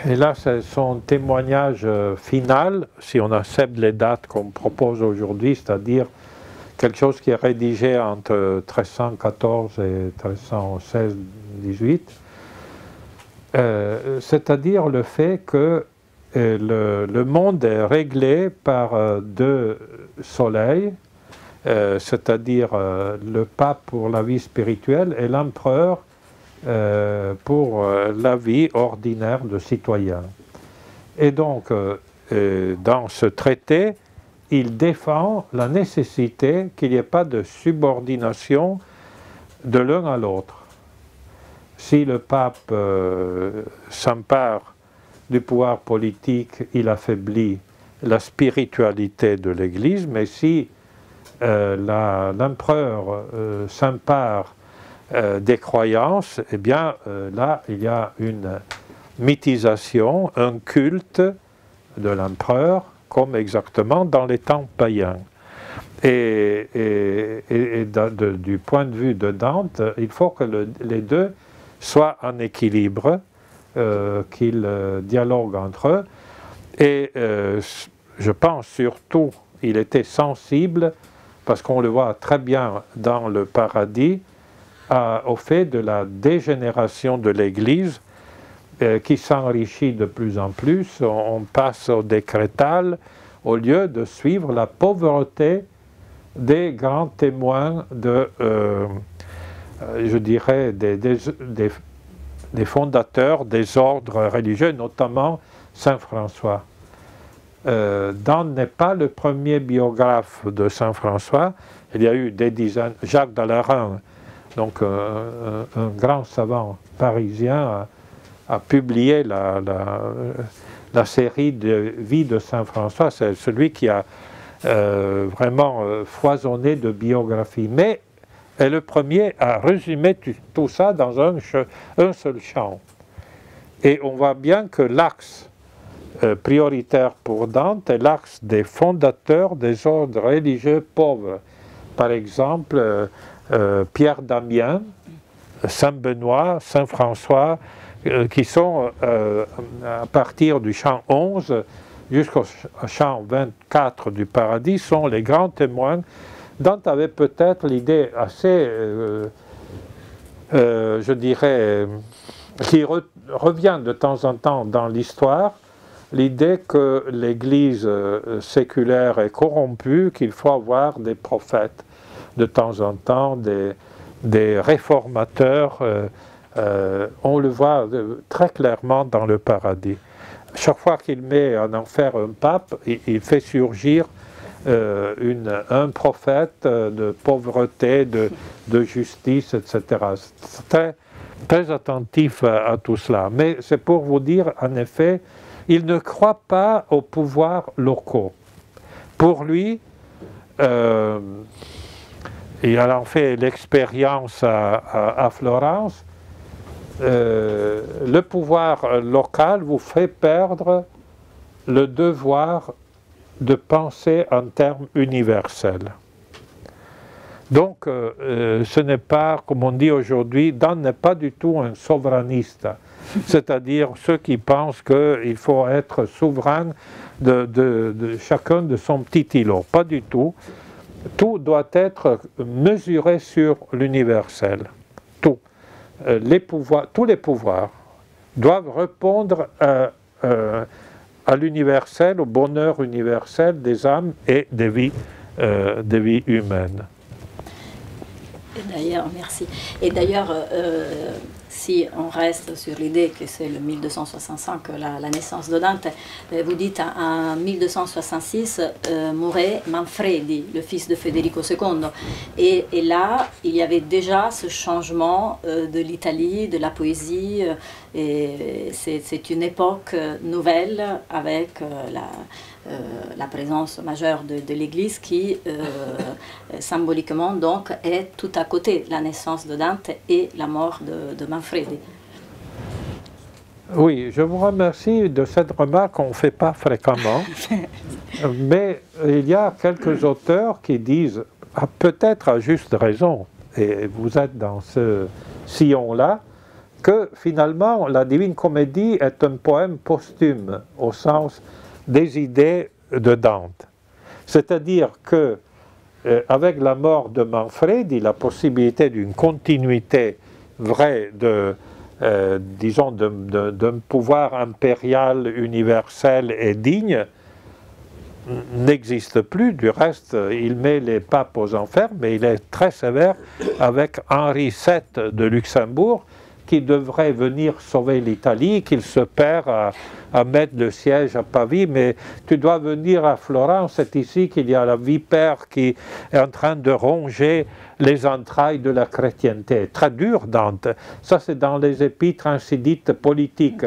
Et là, c'est son témoignage final, si on accepte les dates qu'on propose aujourd'hui, c'est-à-dire quelque chose qui est rédigé entre 1314 et 1316-18, c'est-à-dire le fait que le monde est réglé par deux soleils, c'est-à-dire le pape pour la vie spirituelle et l'empereur pour la vie ordinaire de citoyen. Et donc, dans ce traité, il défend la nécessité qu'il n'y ait pas de subordination de l'un à l'autre. Si le pape s'empare du pouvoir politique, il affaiblit la spiritualité de l'Église, mais si l'empereur s'empare des croyances, eh bien là il y a une mythisation, un culte de l'empereur, comme exactement dans les temps païens. Du point de vue de Dante, il faut que les deux soient en équilibre, qu'ils dialoguent entre eux. Et je pense surtout qu'il était sensible, parce qu'on le voit très bien dans le Paradis, au fait de la dégénération de l'Église qui s'enrichit de plus en plus. On passe au décrétal au lieu de suivre la pauvreté des grands témoins je dirais, des fondateurs des ordres religieux, notamment Saint François. Dante n'est pas le premier biographe de Saint François. Il y a eu des dizaines. Jacques Dallarin, donc un grand savant parisien, a publié la série de vie de Saint François. C'est celui qui a vraiment foisonné de biographies. Mais est le premier à résumer tout ça dans un seul champ. Et on voit bien que l'axe prioritaire pour Dante est l'axe des fondateurs des ordres religieux pauvres. Par exemple, Pierre d'Amiens, Saint Benoît, Saint François, qui sont à partir du chant 11 jusqu'au chant 24 du Paradis, sont les grands témoins. Dante avait peut-être l'idée assez, je dirais, qui revient de temps en temps dans l'histoire, l'idée que l'Église séculaire est corrompue, qu'il faut avoir des prophètes, de temps en temps, des réformateurs. On le voit très clairement dans le Paradis. Chaque fois qu'il met en enfer un pape, il fait surgir un prophète de pauvreté, de justice, etc. C'est très, très attentif à tout cela. Mais c'est pour vous dire, en effet, il ne croit pas aux pouvoirs locaux. Pour lui, il a fait l'expérience à Florence, le pouvoir local vous fait perdre le devoir de penser en termes universels. Donc, ce n'est pas, comme on dit aujourd'hui, Dante n'est pas du tout un souverainiste, c'est-à-dire ceux qui pensent qu'il faut être souverain de chacun de son petit îlot. Pas du tout. Tout doit être mesuré sur l'universel. Tout. Tous les pouvoirs doivent répondre à l'universel, au bonheur universel des âmes et des vies humaines. D'ailleurs, merci. Et d'ailleurs, si on reste sur l'idée que c'est le 1265, la naissance de Dante, vous dites en 1266 mourait Manfredi, le fils de Federico II. Et là, il y avait déjà ce changement de l'Italie, de la poésie. Et c'est une époque nouvelle avec la présence majeure de l'Église qui, symboliquement, donc, est tout à côté de la naissance de Dante et la mort de Manfredi. Oui, je vous remercie de cette remarque qu'on ne fait pas fréquemment, mais il y a quelques auteurs qui disent, peut-être à juste raison, et vous êtes dans ce sillon-là, que finalement la Divine Comédie est un poème posthume au sens des idées de Dante. C'est-à-dire que avec la mort de Manfredi, la possibilité d'une continuité vraie disons d'un pouvoir impérial universel et digne n'existe plus. Du reste, il met les papes aux enfers, mais il est très sévère avec Henri VII de Luxembourg, qui devrait venir sauver l'Italie, qu'il se perd à mettre le siège à Pavie, mais tu dois venir à Florence, c'est ici qu'il y a la vipère qui est en train de ronger les entrailles de la chrétienté. Très dur, Dante. Ça, c'est dans les épîtres ainsi dites politiques,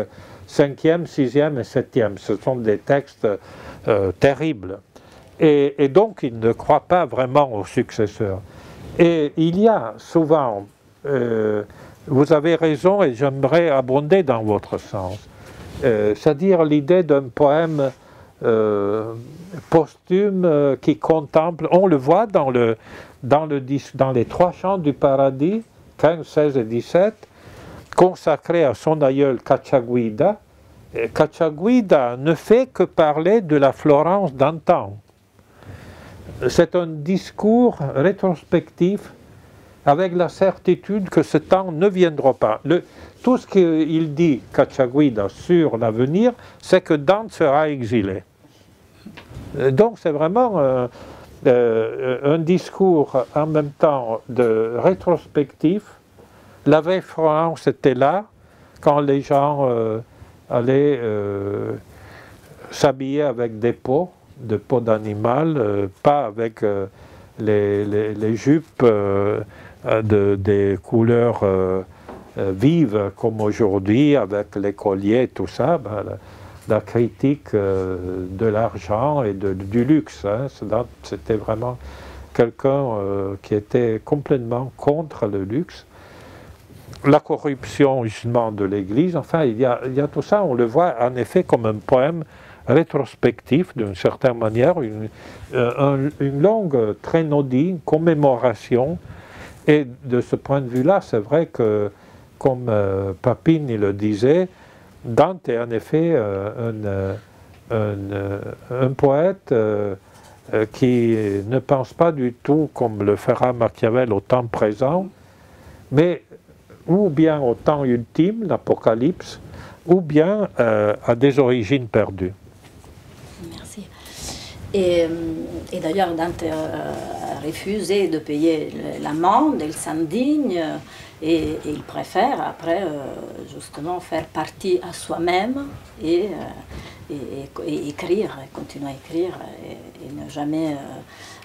5e, 6e et 7e. Ce sont des textes terribles. Et donc, il ne croit pas vraiment aux successeurs. Et il y a souvent... vous avez raison et j'aimerais abonder dans votre sens. C'est-à-dire l'idée d'un poème posthume qui contemple, on le voit dans les trois chants du paradis, 15, 16 et 17, consacrés à son aïeul Cacciaguida. Cacciaguida ne fait que parler de la Florence d'antan. C'est un discours rétrospectif avec la certitude que ce temps ne viendra pas. Tout ce qu'il dit, Cacciaguida, sur l'avenir, c'est que Dante sera exilé. Donc c'est vraiment un discours en même temps de rétrospectif. La vraie Florence était là quand les gens allaient s'habiller avec des peaux d'animal, pas avec les jupes des couleurs vives comme aujourd'hui, avec les colliers, tout ça. La critique de l'argent et du luxe. Hein. C'était vraiment quelqu'un qui était complètement contre le luxe. La corruption justement de l'Église, enfin il y a tout ça, on le voit en effet comme un poème rétrospectif d'une certaine manière, une longue trénodie, une commémoration, et de ce point de vue-là, c'est vrai que, comme Papini le disait, Dante est en effet un poète qui ne pense pas du tout comme le fera Machiavel au temps présent, mais ou bien au temps ultime, l'Apocalypse, ou bien à des origines perdues. Merci. Et d'ailleurs, Dante a refusé de payer l'amende, il s'indigne, et il préfère après justement faire partie à soi-même et écrire, continuer à écrire et ne jamais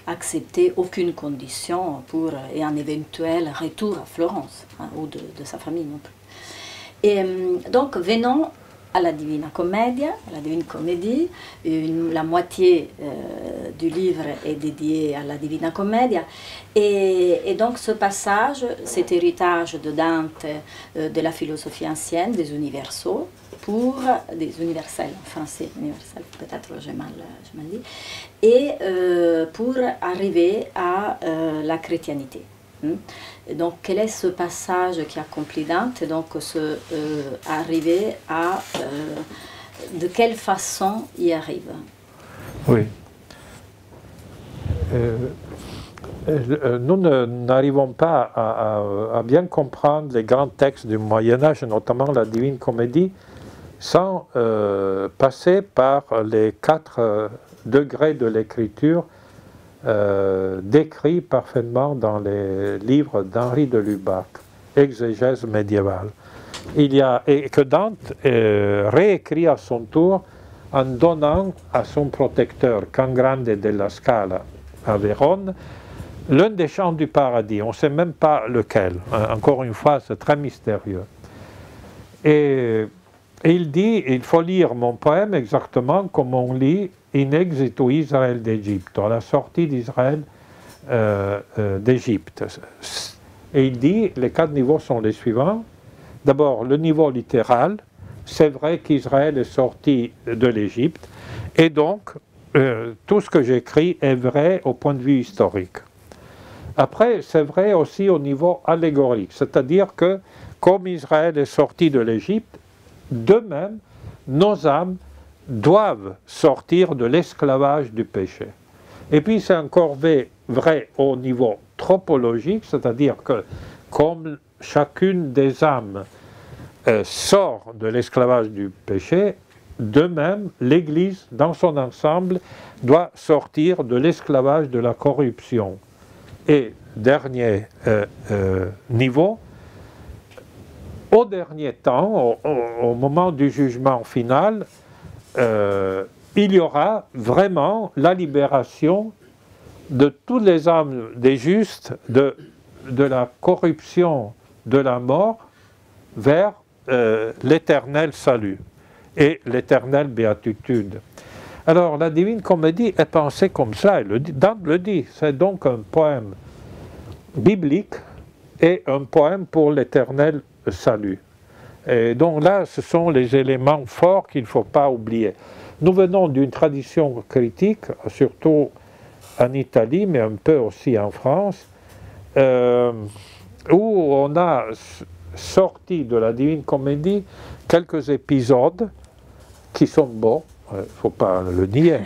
accepter aucune condition pour un éventuel retour à Florence, hein, ou de sa famille non plus. Et donc venons à la Divina Commedia, la Divine Comédie. La moitié du livre est dédiée à la Divina Commedia. Et donc ce passage, cet héritage de Dante de la philosophie ancienne, des universaux, des universels en français, universel, peut-être j'ai mal dit, et pour arriver à la chrétienté. Et donc, quel est ce passage qui accomplit Dante? Donc, arriver à... de quelle façon y arrive? Oui. Nous n'arrivons pas à bien comprendre les grands textes du Moyen-Âge, notamment la Divine Comédie, sans passer par les 4 degrés de l'écriture décrits parfaitement dans les livres d'Henri de Lubac, exégèse médiévale. Et que Dante réécrit à son tour en donnant à son protecteur, Cangrande della Scala, à Vérone, l'un des chants du paradis. On ne sait même pas lequel. Encore une fois, c'est très mystérieux. Et il dit, il faut lire mon poème exactement comme on lit In exitu Israël d'Égypte, à la sortie d'Israël d'Égypte. Et il dit, les 4 niveaux sont les suivants. D'abord, le niveau littéral, c'est vrai qu'Israël est sorti de l'Égypte, et donc tout ce que j'écris est vrai au point de vue historique. Après, c'est vrai aussi au niveau allégorique, c'est-à-dire que comme Israël est sorti de l'Égypte, de même, nos âmes doivent sortir de l'esclavage du péché. Et puis c'est encore vrai au niveau tropologique, c'est-à-dire que comme chacune des âmes sort de l'esclavage du péché, de même, l'Église, dans son ensemble, doit sortir de l'esclavage de la corruption. Et dernier niveau, au dernier temps, au moment du jugement final, il y aura vraiment la libération de toutes les âmes des justes de la corruption, de la mort, vers l'éternel salut et l'éternelle béatitude. Alors la Divine Comédie est pensée comme ça, Dante le dit, c'est donc un poème biblique et un poème pour l'éternel salut. Et donc là, ce sont les éléments forts qu'il ne faut pas oublier. Nous venons d'une tradition critique, surtout en Italie, mais un peu aussi en France, où on a sorti de la Divine Comédie quelques épisodes qui sont bons, il ne faut pas le nier,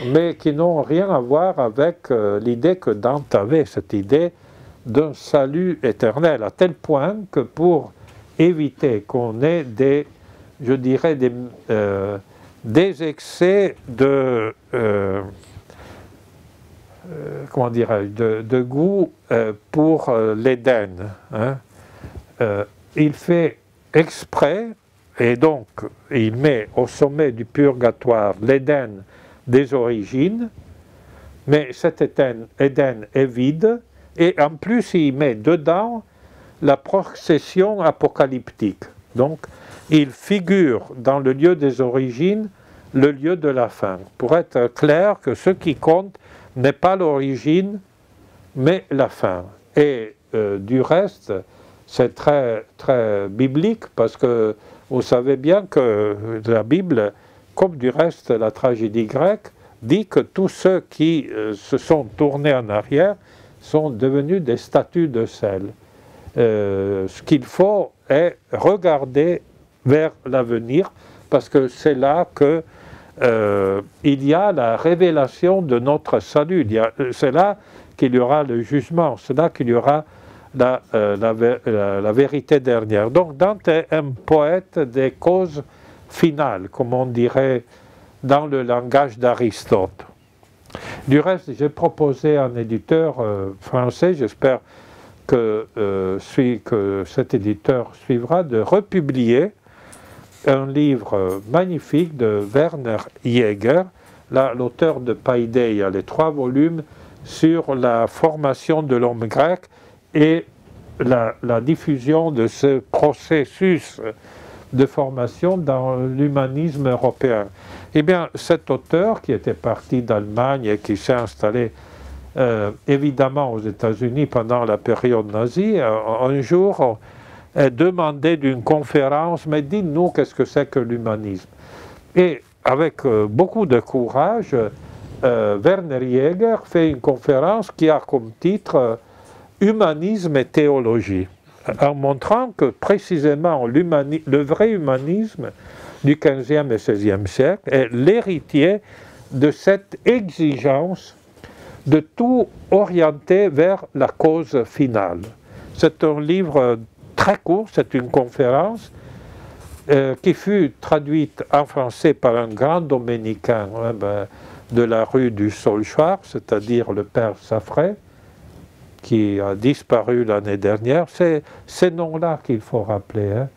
mais qui n'ont rien à voir avec l'idée que Dante avait, cette idée d'un salut éternel, à tel point que pour éviter qu'on ait des, je dirais, des excès de, comment dirais-je, de goût pour l'Éden, hein, il fait exprès, et donc il met au sommet du purgatoire l'Éden des origines, mais cet Éden est vide, et en plus il met dedans la procession apocalyptique. Donc il figure dans le lieu des origines le lieu de la fin, pour être clair que ce qui compte n'est pas l'origine, mais la fin. Et du reste, c'est très, très biblique, parce que vous savez bien que la Bible, comme du reste la tragédie grecque, dit que tous ceux qui se sont tournés en arrière sont devenus des statues de sel. Ce qu'il faut est regarder vers l'avenir, parce que c'est là que il y a la révélation de notre salut. C'est là qu'il y aura le jugement, c'est là qu'il y aura la vérité dernière. Donc Dante est un poète des causes finales, comme on dirait dans le langage d'Aristote. Du reste, j'ai proposé à un éditeur français, j'espère que cet éditeur suivra, de republier un livre magnifique de Werner Jaeger, l'auteur de Paideia, les 3 volumes sur la formation de l'homme grec et la diffusion de ce processus de formation dans l'humanisme européen. Eh bien, cet auteur, qui était parti d'Allemagne et qui s'est installé évidemment aux États-Unis pendant la période nazie, un jour demandé d'une conférence, mais dites-nous qu'est-ce que c'est que l'humanisme. Et avec beaucoup de courage, Werner Jaeger fait une conférence qui a comme titre Humanisme et théologie, en montrant que précisément le vrai humanisme du XVe et XVIe siècle est l'héritier de cette exigence de tout orienter vers la cause finale. C'est un livre très court, c'est une conférence qui fut traduite en français par un grand dominicain de la rue du Solchoir, c'est-à-dire le père Saffray, qui a disparu l'année dernière. C'est ces noms-là qu'il faut rappeler, hein.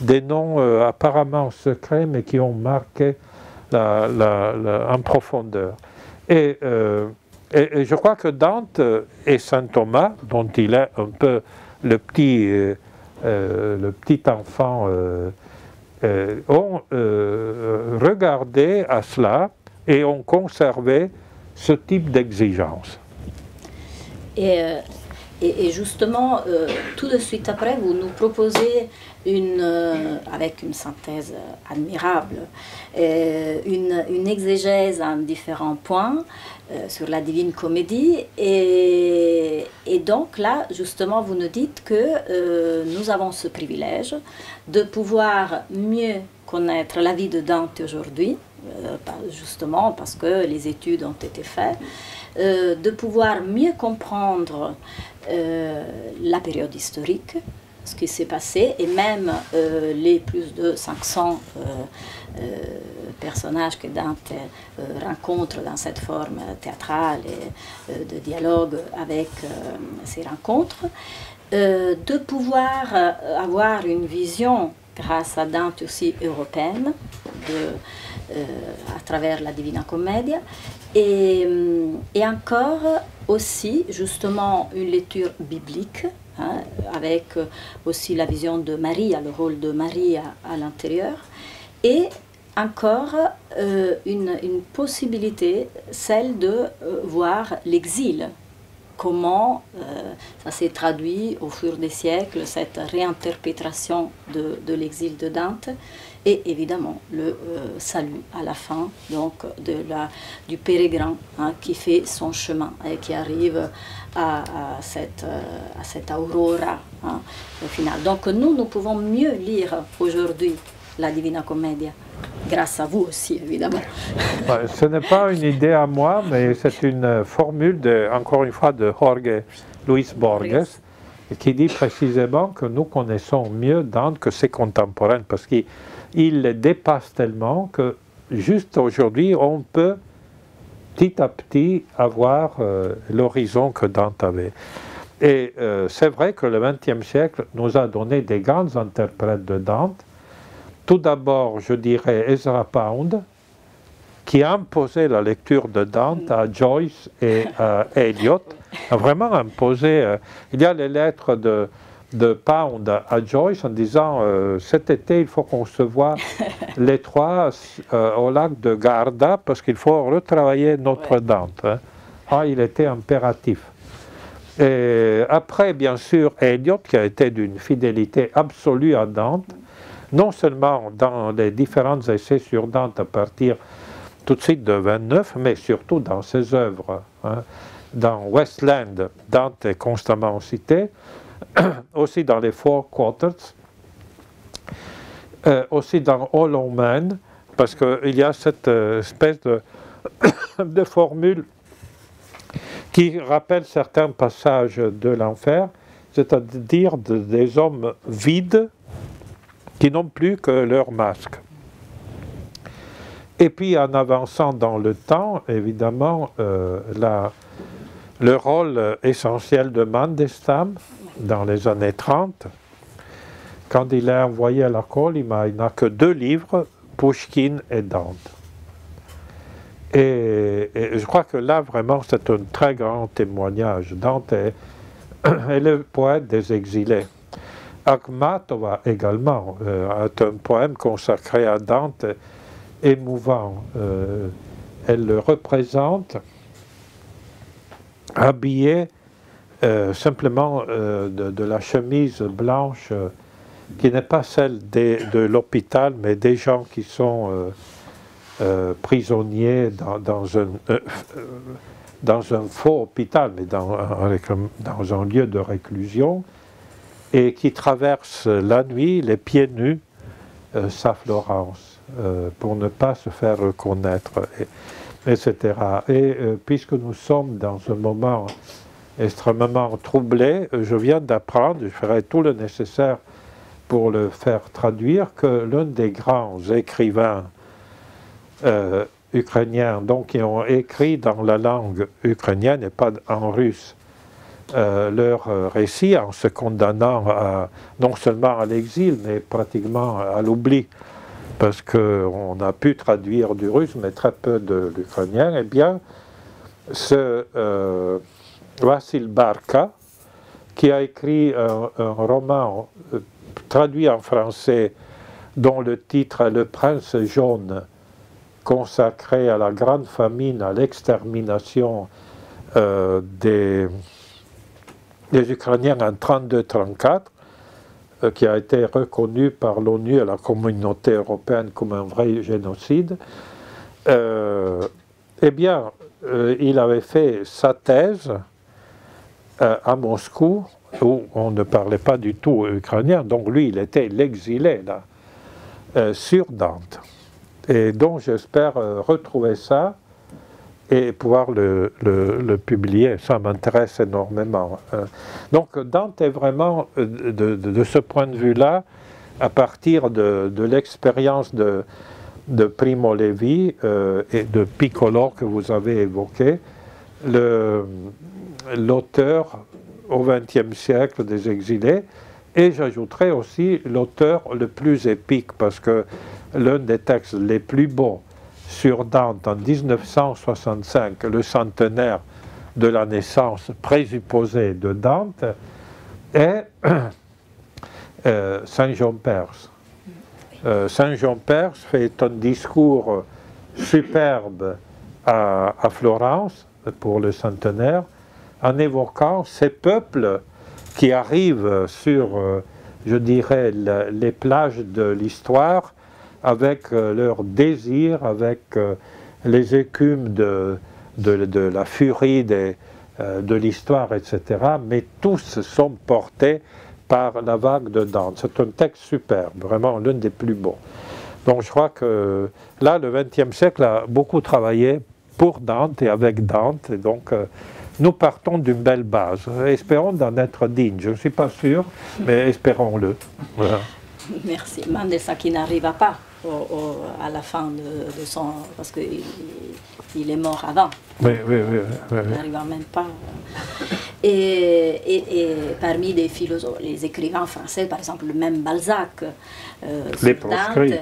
Des noms apparemment secrets, mais qui ont marqué en profondeur. Et je crois que Dante et saint Thomas, dont il est un peu le petit enfant, ont regardé à cela et ont conservé ce type d'exigence. Et justement, tout de suite après, vous nous proposez, avec une synthèse admirable, une exégèse en différents points sur la Divine Comédie. Et donc là, justement, vous nous dites que nous avons ce privilège de pouvoir mieux connaître la vie de Dante aujourd'hui, justement parce que les études ont été faites, de pouvoir mieux comprendre la période historique, ce qui s'est passé, et même les plus de 500 personnages que Dante rencontre dans cette forme théâtrale et de dialogue avec ces rencontres, de pouvoir avoir une vision, grâce à Dante aussi européenne, à travers la Divina Commedia, et encore aussi justement une lecture biblique, hein, avec aussi la vision de Marie, le rôle de Marie à l'intérieur, et encore une possibilité, celle de voir l'exil comment ça s'est traduit au fur des siècles, cette réinterprétation de l'exil de Dante, et évidemment le salut à la fin donc, du pèlerin qui fait son chemin et qui arrive à cette aurora au final. Donc nous pouvons mieux lire aujourd'hui la Divina Commedia, grâce à vous aussi évidemment. Ouais, ce n'est pas une idée à moi, mais c'est une formule, encore une fois, de Jorge Luis Borges, qui dit précisément que nous connaissons mieux Dante que ses contemporains, parce qu'il les dépasse tellement que juste aujourd'hui, on peut petit à petit avoir l'horizon que Dante avait. Et c'est vrai que le XXe siècle nous a donné des grands interprètes de Dante. Tout d'abord, je dirais Ezra Pound, qui a imposé la lecture de Dante à Joyce et à Eliot, a vraiment imposé. Il y a les lettres de Pound à Joyce en disant cet été, il faut qu'on se voit les trois au lac de Garda parce qu'il faut retravailler notre Dante. Hein. Ah, il était impératif. Et après, bien sûr, Eliot, qui a été d'une fidélité absolue à Dante, non seulement dans les différents essais sur Dante à partir tout de suite de 29, mais surtout dans ses œuvres. Hein. Dans Westland, Dante est constamment cité, aussi dans les Four Quarters, aussi dans Hollow Man, parce qu'il y a cette espèce de formule qui rappelle certains passages de l'enfer, c'est-à-dire des hommes vides qui n'ont plus que leur masque. Et puis en avançant dans le temps, évidemment, le rôle essentiel de Mandelstam dans les années 30, quand il est envoyé à l'école, il n'a que 2 livres, Pouchkine et Dante. Et je crois que là, vraiment, c'est un très grand témoignage. Dante est le poète des exilés. Akhmatova également est un poème consacré à Dante, émouvant. Elle le représente habillé simplement de la chemise blanche qui n'est pas celle de l'hôpital, mais des gens qui sont prisonniers dans un faux hôpital, mais dans un lieu de réclusion, et qui traversent la nuit, les pieds nus, sa Florence, pour ne pas se faire reconnaître, etc. Et puisque nous sommes dans un moment extrêmement troublé, je viens d'apprendre, je ferai tout le nécessaire pour le faire traduire, que l'un des grands écrivains ukrainiens, donc qui ont écrit dans la langue ukrainienne et pas en russe, leur récit en se condamnant non seulement à l'exil, mais pratiquement à l'oubli, parce qu'on a pu traduire du russe, mais très peu de l'ukrainien, eh bien, ce Vassil Barka, qui a écrit un roman traduit en français, dont le titre est Le Prince jaune, consacré à la grande famine, à l'extermination des Ukrainiens en 1932-1934, qui a été reconnu par l'ONU et la communauté européenne comme un vrai génocide, eh bien, il avait fait sa thèse à Moscou, où on ne parlait pas du tout ukrainien, donc lui, il était l'exilé, là, sur Dante. Et donc, j'espère retrouver ça et pouvoir le publier. Ça m'intéresse énormément. Donc Dante est vraiment, de ce point de vue-là, à partir de l'expérience de Primo Levi et de Piccolo que vous avez évoqué, l'auteur au XXe siècle des exilés, et j'ajouterai aussi l'auteur le plus épique, parce que l'un des textes les plus beaux sur Dante en 1965, le centenaire de la naissance présupposée de Dante, est Saint Jean Perse. Saint Jean Perse fait un discours superbe à Florence pour le centenaire, en évoquant ces peuples qui arrivent sur, je dirais, les plages de l'histoire avec leur désir, avec les écumes de la furie de l'histoire, etc. Mais tous sont portés par la vague de Dante. C'est un texte superbe, vraiment l'un des plus beaux. Donc je crois que là, le XXe siècle a beaucoup travaillé pour Dante et avec Dante. Et donc nous partons d'une belle base. Espérons d'en être dignes. Je ne suis pas sûr, mais espérons-le. Voilà. Merci. Mendelssohn qui n'arriva pas à la fin de son... parce qu'il est mort avant. Oui. Il n'arriva même pas. Et parmi les philosophes, les écrivains français, par exemple, même Balzac, les proscrits.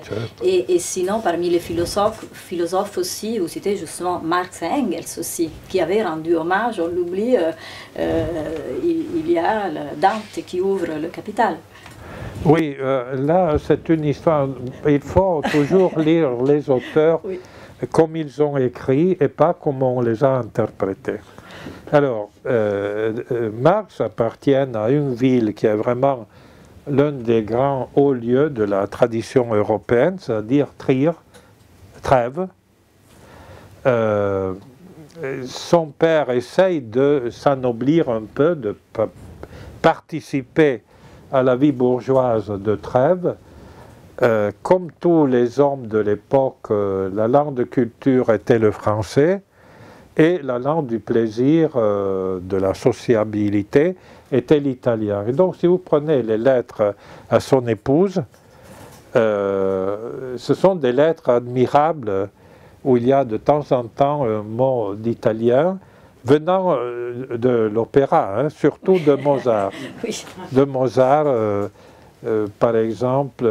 Et sinon, parmi les philosophes aussi, vous citez justement Marx et Engels aussi, qui avaient rendu hommage, on l'oublie, il y a Dante qui ouvre le Capital. Oui, là c'est une histoire, il faut toujours lire les auteurs comme ils ont écrit et pas comme on les a interprétés. Alors, Marx appartient à une ville qui est vraiment l'un des grands hauts lieux de la tradition européenne, c'est-à-dire Trèves. Son père essaye de s'ennoblir un peu, de participer à la vie bourgeoise de Trèves. Comme tous les hommes de l'époque, la langue de culture était le français et la langue du plaisir, de la sociabilité, était l'italien. Et donc si vous prenez les lettres à son épouse, ce sont des lettres admirables où il y a de temps en temps un mot d'italien venant de l'opéra, hein, surtout de Mozart. Oui. De Mozart, par exemple,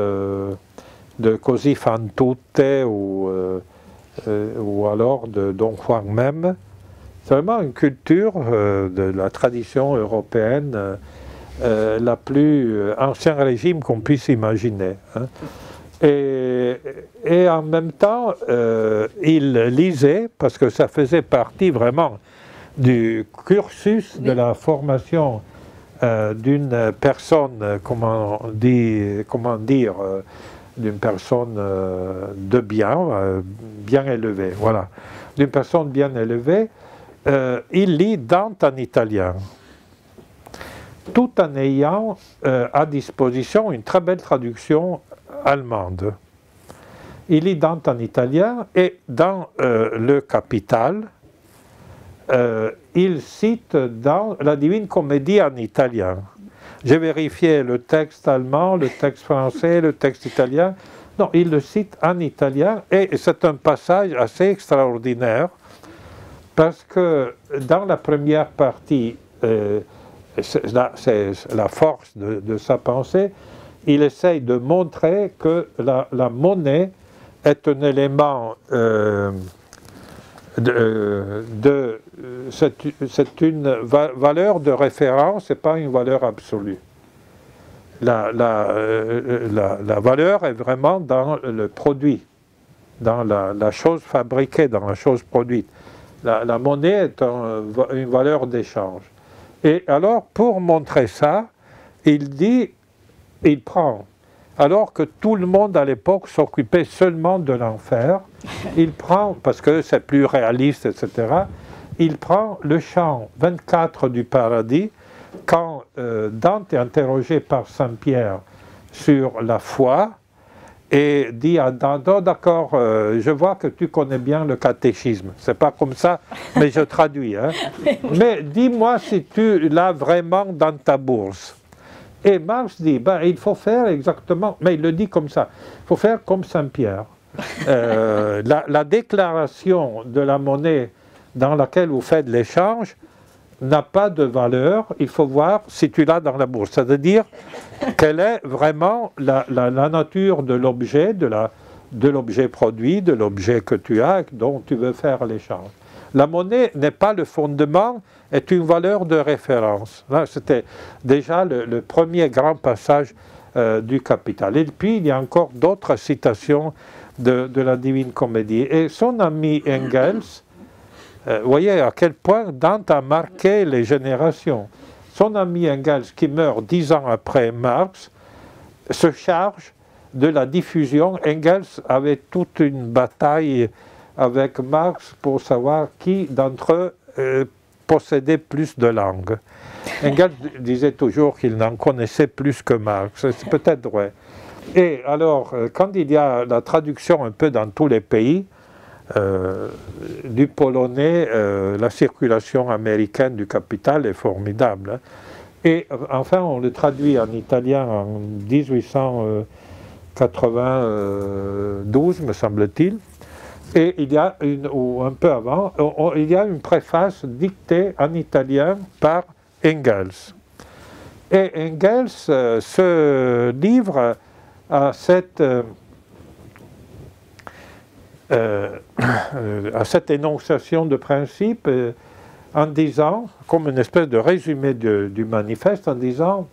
de Così fan tutte ou alors de Don Juan même. C'est vraiment une culture de la tradition européenne la plus ancien régime qu'on puisse imaginer. Hein. Et en même temps, il lisait, parce que ça faisait partie vraiment du cursus de la formation d'une personne, comment dire, d'une personne de bien élevée, voilà, d'une personne bien élevée, il lit Dante en italien, tout en ayant à disposition une très belle traduction allemande. Il lit Dante en italien et dans le Capital, il cite dans la Divine Comédie en italien. J'ai vérifié le texte allemand, le texte français, le texte italien. Non, il le cite en italien et c'est un passage assez extraordinaire parce que dans la première partie, c'est la force de sa pensée, il essaye de montrer que la monnaie est un élément c'est une valeur de référence et pas une valeur absolue. La valeur est vraiment dans le produit, dans la chose fabriquée, dans la chose produite. La monnaie est une valeur d'échange. Et alors, pour montrer ça, il prend, alors que tout le monde à l'époque s'occupait seulement de l'enfer, il prend, parce que c'est plus réaliste, etc., il prend le chant 24 du paradis, quand Dante est interrogé par Saint-Pierre sur la foi, et dit à Dante, oh, d'accord, je vois que tu connais bien le catéchisme, c'est pas comme ça, mais je traduis, hein. Mais dis-moi si tu l'as vraiment dans ta bourse. Et Marx dit, ben, il faut faire exactement, mais il le dit comme ça, il faut faire comme Saint-Pierre. La déclaration de la monnaie dans laquelle vous faites l'échange n'a pas de valeur, il faut voir si tu l'as dans la bourse. C'est-à-dire quelle est vraiment la nature de l'objet, de l'objet produit, de l'objet que tu as, dont tu veux faire l'échange. La monnaie n'est pas le fondement, est une valeur de référence. Là, c'était déjà le premier grand passage du Capital. Et puis, il y a encore d'autres citations de la Divine Comédie. Et son ami Engels Vous voyez à quel point Dante a marqué les générations. Son ami Engels, qui meurt 10 ans après Marx, se charge de la diffusion. Engels avait toute une bataille avec Marx pour savoir qui d'entre eux possédait plus de langues. Engels disait toujours qu'il n'en connaissait plus que Marx, c'est peut-être vrai. Et alors, quand il y a la traduction un peu dans tous les pays, du polonais, la circulation américaine du Capital est formidable. Hein. Et enfin, on le traduit en italien en 1892, me semble-t-il. Et il y a ou un peu avant, il y a une préface dictée en italien par Engels. Et Engels se livre à cette énonciation de principe en disant, comme une espèce de résumé du manifeste, en disant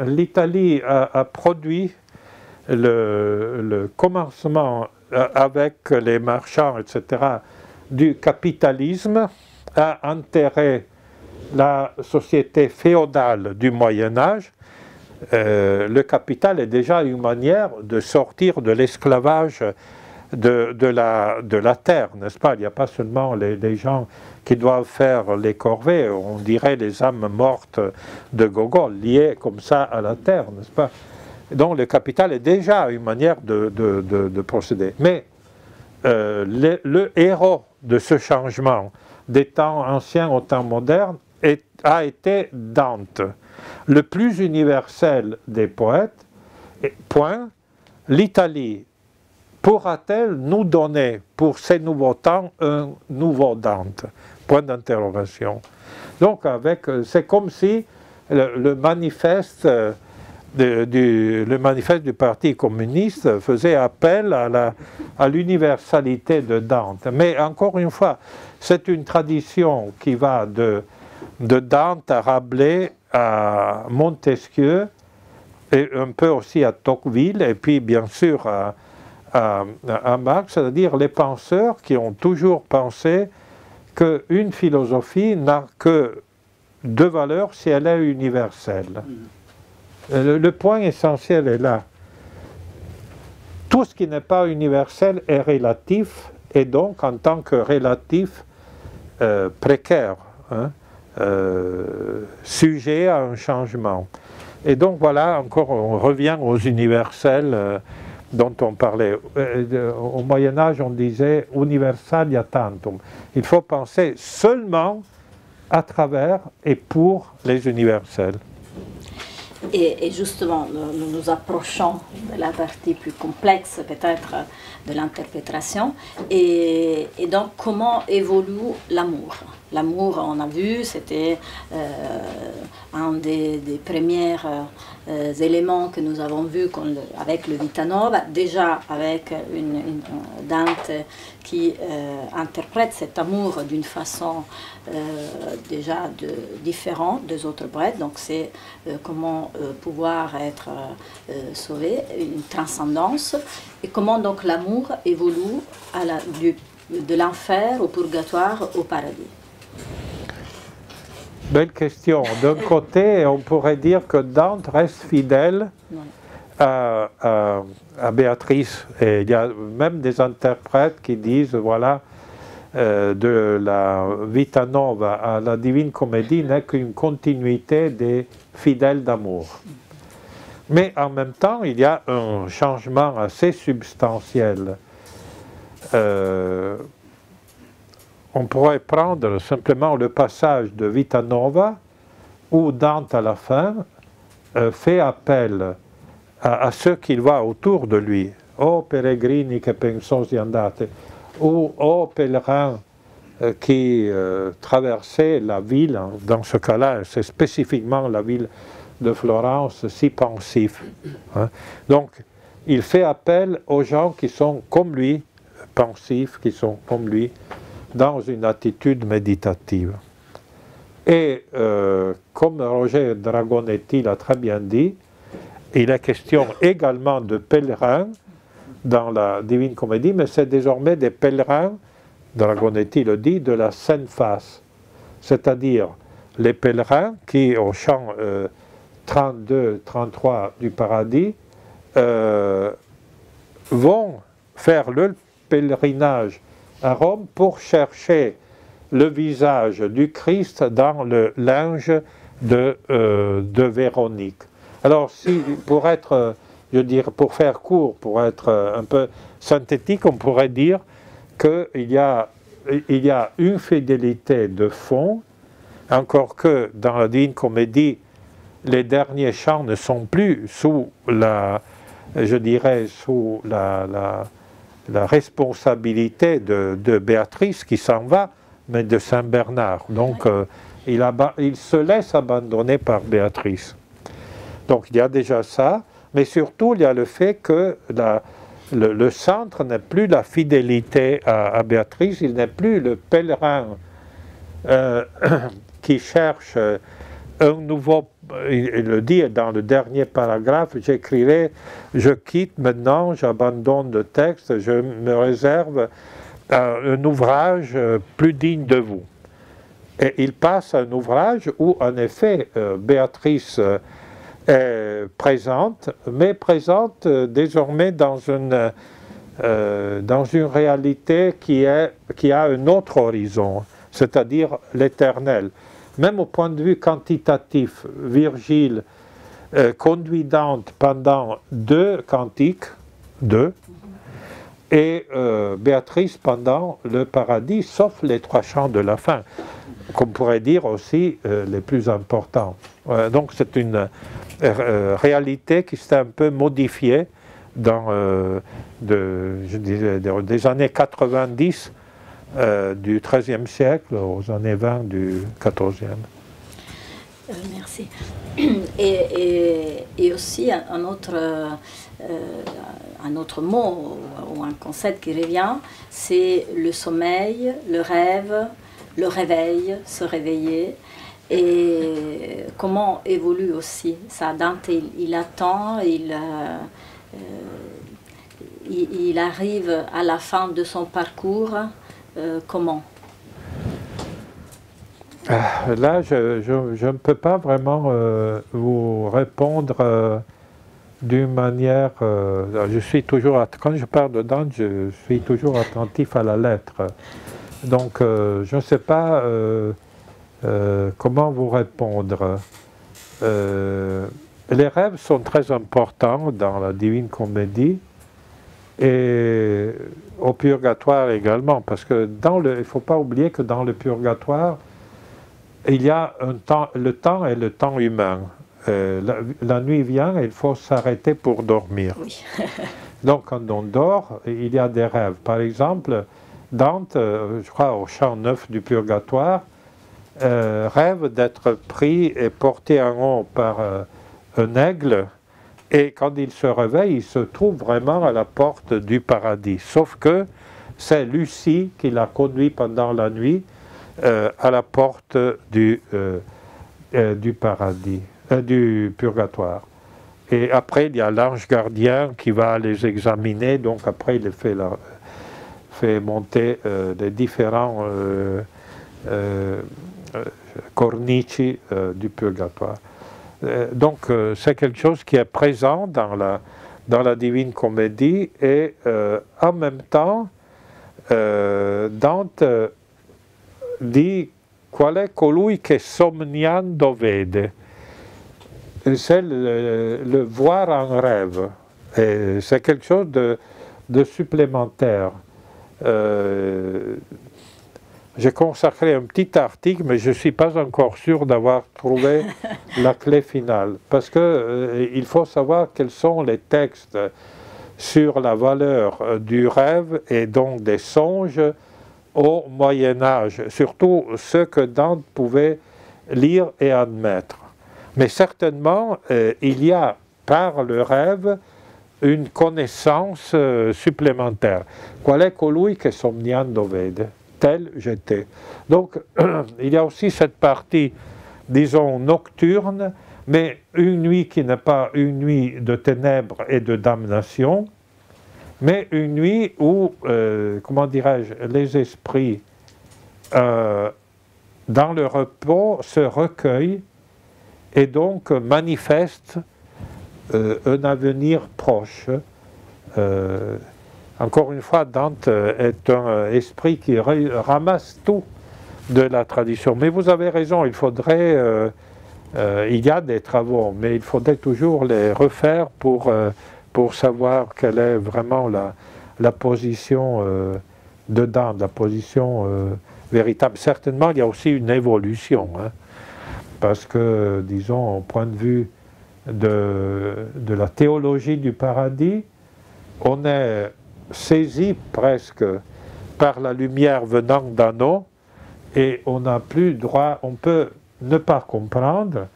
l'Italie a produit le commencement avec les marchands, etc., du capitalisme, a enterré la société féodale du Moyen-Âge. Le capital est déjà une manière de sortir de l'esclavage de la terre, n'est-ce pas? Il n'y a pas seulement les gens qui doivent faire les corvées, on dirait les âmes mortes de Gogol, liées comme ça à la terre, n'est-ce pas? Donc le capital est déjà une manière de procéder. Mais le héros de ce changement des temps anciens aux temps modernes a été Dante, le plus universel des poètes. Point. L'Italie pourra-t-elle nous donner pour ces nouveaux temps un nouveau Dante? Point d'interrogation. Donc c'est comme si le manifeste du Parti communiste faisait appel à l'universalité de Dante. Mais encore une fois, c'est une tradition qui va de Dante à Rabelais, à Montesquieu, et un peu aussi à Tocqueville, et puis bien sûr à Marx, c'est-à-dire les penseurs qui ont toujours pensé qu'une philosophie n'a que deux valeurs si elle est universelle. Le point essentiel est là. Tout ce qui n'est pas universel est relatif, et donc en tant que relatif précaire, hein, sujet à un changement. Et donc voilà, encore on revient aux universels dont on parlait. Au Moyen-Âge, on disait « universalia tantum ». Il faut penser seulement à travers et pour les universels. Et justement, nous nous approchons de la partie plus complexe, peut-être, de l'interprétation. Et donc, comment évolue l'amour? L'amour, on a vu, c'était un des premiers éléments que nous avons vus avec le Vita Nova, déjà avec Dante qui interprète cet amour d'une façon déjà différente des autres poètes. Donc c'est comment pouvoir être sauvé, une transcendance, et comment donc l'amour évolue de l'enfer au purgatoire au paradis. Belle question. D'un côté, on pourrait dire que Dante reste fidèle à Béatrice. Et il y a même des interprètes qui disent, voilà, de la Vita Nova à la Divine Comédie n'est qu'une continuité des fidèles d'amour. Mais en même temps, il y a un changement assez substantiel. On pourrait prendre simplement le passage de Vita Nova où Dante à la fin fait appel à ceux qu'il voit autour de lui. « O peregrini che pensosi andate » ou « O pèlerins qui traversaient la ville », dans ce cas-là, c'est spécifiquement la ville de Florence, si pensif. Hein. Donc, il fait appel aux gens qui sont comme lui, pensifs, qui sont comme lui, dans une attitude méditative. Et comme Roger Dragonetti l'a très bien dit, il est question également de pèlerins dans la Divine Comédie, mais c'est désormais des pèlerins Dragonetti le dit, de la Sainte Face, c'est-à-dire les pèlerins qui, au chant 32-33 du paradis, vont faire le pèlerinage à Rome pour chercher le visage du Christ dans le linge de Véronique. Alors, pour être, je dirais, pour faire court, pour être un peu synthétique, on pourrait dire qu'il y a une fidélité de fond, encore que dans la Divine Comédie, les derniers chants ne sont plus sous la responsabilité de Béatrice qui s'en va, mais de Saint Bernard. Donc, il se laisse abandonner par Béatrice. Donc, il y a déjà ça, mais surtout, il y a le fait que le centre n'est plus la fidélité à Béatrice, il n'est plus le pèlerin qui cherche un nouveau, il le dit dans le dernier paragraphe, j'écrirai, je quitte maintenant, j'abandonne le texte, je me réserve un ouvrage plus digne de vous. Et il passe à un ouvrage où, en effet, Béatrice est présente, mais présente désormais dans une réalité qui a un autre horizon, c'est-à-dire l'éternel. Même au point de vue quantitatif, Virgile conduit Dante pendant 2 cantiques, 2, et Béatrice pendant le paradis, sauf les 3 chants de la fin, qu'on pourrait dire aussi les plus importants. Donc c'est une réalité qui s'est un peu modifiée dans, des années 90 du XIIIe siècle aux années 20 du XIVe. Merci. Et aussi un autre mot ou un concept qui revient, c'est le sommeil, le rêve, le réveil, se réveiller. Et comment évolue aussi ça. Dante, il attend, il arrive à la fin de son parcours. Comment? Là, je ne peux pas vraiment vous répondre d'une manière... je suis toujours... Quand je parle de Dante, je suis toujours attentif à la lettre. Donc, je ne sais pas comment vous répondre. Les rêves sont très importants dans la Divine Comédie et au purgatoire également, parce que il ne faut pas oublier que dans le purgatoire, il y a le temps et le temps humain. La nuit vient et il faut s'arrêter pour dormir. Oui. Donc quand on dort, il y a des rêves. Par exemple, Dante, je crois au chant 9 du purgatoire, rêve d'être pris et porté en haut par un aigle, et quand il se réveille, il se trouve vraiment à la porte du paradis. Sauf que c'est Lucie qui l'a conduit pendant la nuit à la porte du paradis, du purgatoire. Et après, il y a l'ange gardien qui va les examiner, donc après il fait monter les différents cornici du purgatoire. Donc c'est quelque chose qui est présent dans la Divine Comédie, et en même temps Dante dit qual è colui che somniando vede. C'est le voir en rêve. C'est quelque chose de supplémentaire. J'ai consacré un petit article, mais je ne suis pas encore sûr d'avoir trouvé la clé finale. Parce qu'il faut savoir quels sont les textes sur la valeur du rêve et donc des songes au Moyen-Âge, surtout ceux que Dante pouvait lire et admettre. Mais certainement, il y a par le rêve une connaissance supplémentaire. Qual è colui che somniando vede? Tel j'étais. Donc, il y a aussi cette partie, disons, nocturne, mais une nuit qui n'est pas une nuit de ténèbres et de damnation, mais une nuit où, comment dirais-je, les esprits, dans le repos, se recueillent et donc manifestent un avenir proche. Encore une fois, Dante est un esprit qui ramasse tout de la tradition. Mais vous avez raison, il faudrait, il y a des travaux, mais il faudrait toujours les refaire pour savoir quelle est vraiment la position de Dante, la position véritable. Certainement, il y a aussi une évolution, hein, parce que, disons, au point de vue de la théologie du paradis, on est saisi presque par la lumière venant d'en haut et on n'a plus droit, on peut ne pas comprendre,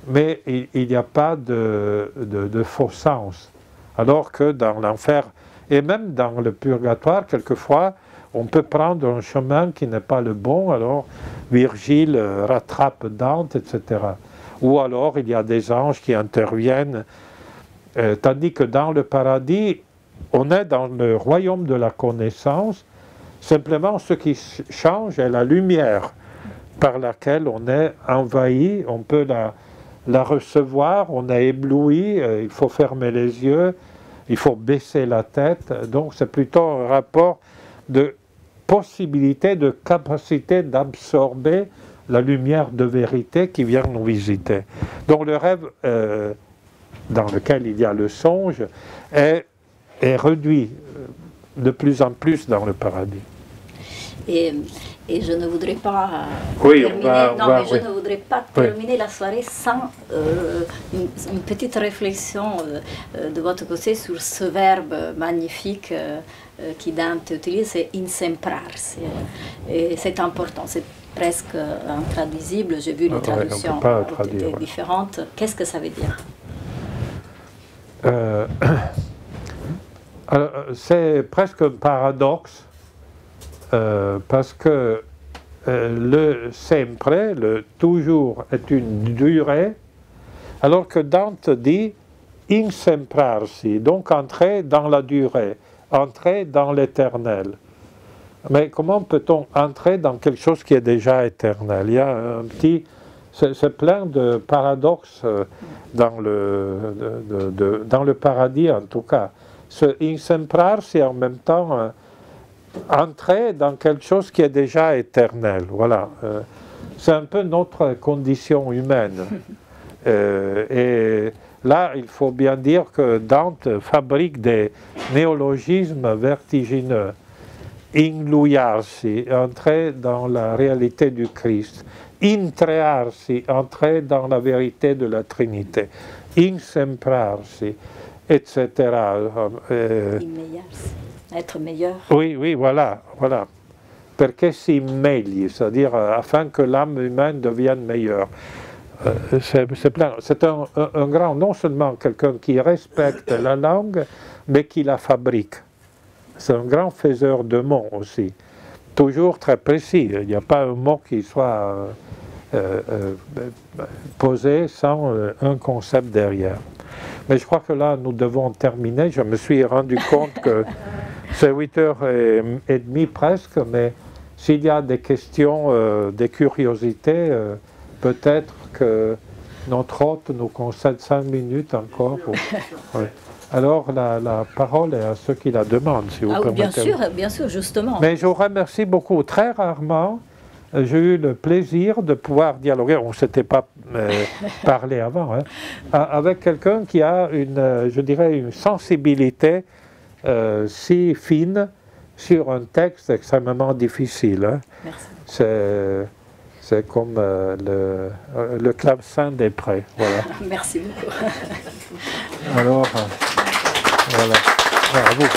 mais il n'y a pas de faux sens. Alors que dans l'enfer, et même dans le purgatoire, quelquefois, on peut prendre un chemin qui n'est pas le bon, alors Virgile rattrape Dante, etc. Ou alors il y a des anges qui interviennent, tandis que dans le paradis, on est dans le royaume de la connaissance, simplement ce qui change est la lumière par laquelle on est envahi, on peut la recevoir, on est ébloui, il faut fermer les yeux, il faut baisser la tête, donc c'est plutôt un rapport de possibilité, de capacité d'absorber la lumière de vérité qui vient nous visiter. Donc le rêve dans lequel il y a le songe est réduit de plus en plus dans le paradis. Et je ne voudrais pas terminer la soirée sans une petite réflexion de votre côté sur ce verbe magnifique qui Dante utilise, c'est insemprarsi. Et c'est important, c'est presque intraduisible. J'ai vu les traductions différentes. Qu'est-ce que ça veut dire? C'est presque un paradoxe, parce que le sempre, le toujours, est une durée, alors que Dante dit insemprarsi, donc entrer dans la durée, entrer dans l'éternel. Mais comment peut-on entrer dans quelque chose qui est déjà éternel? Il y a un petit... C'est plein de paradoxes dans le paradis, en tout cas. Ce insemprar, c'est en même temps entrer dans quelque chose qui est déjà éternel. Voilà. C'est un peu notre condition humaine. Et là, il faut bien dire que Dante fabrique des néologismes vertigineux. Ingluiarsi, entrer dans la réalité du Christ. Intrearsi, entrer dans la vérité de la Trinité. Insemprarsi, etc. Être meilleur. Oui, oui, voilà. Perché si meglio, c'est-à-dire afin que l'âme humaine devienne meilleure. C'est un grand, non seulement quelqu'un qui respecte la langue, mais qui la fabrique. C'est un grand faiseur de mots aussi. Toujours très précis. Il n'y a pas un mot qui soit posé sans un concept derrière. Mais je crois que là, nous devons terminer. Je me suis rendu compte que c'est 8h30 presque, mais s'il y a des questions, des curiosités, peut-être que notre hôte nous concède 5 minutes encore. Oui. Alors, la parole est à ceux qui la demandent, si vous permettez. Bien sûr, justement. Mais je vous remercie beaucoup. Très rarement, j'ai eu le plaisir de pouvoir dialoguer, on ne s'était pas parlé avant, hein, avec quelqu'un qui a je dirais, une sensibilité si fine sur un texte extrêmement difficile. Hein. Merci. C'est comme le clavecin des prés. Voilà. Merci beaucoup. Alors, voilà. À vous.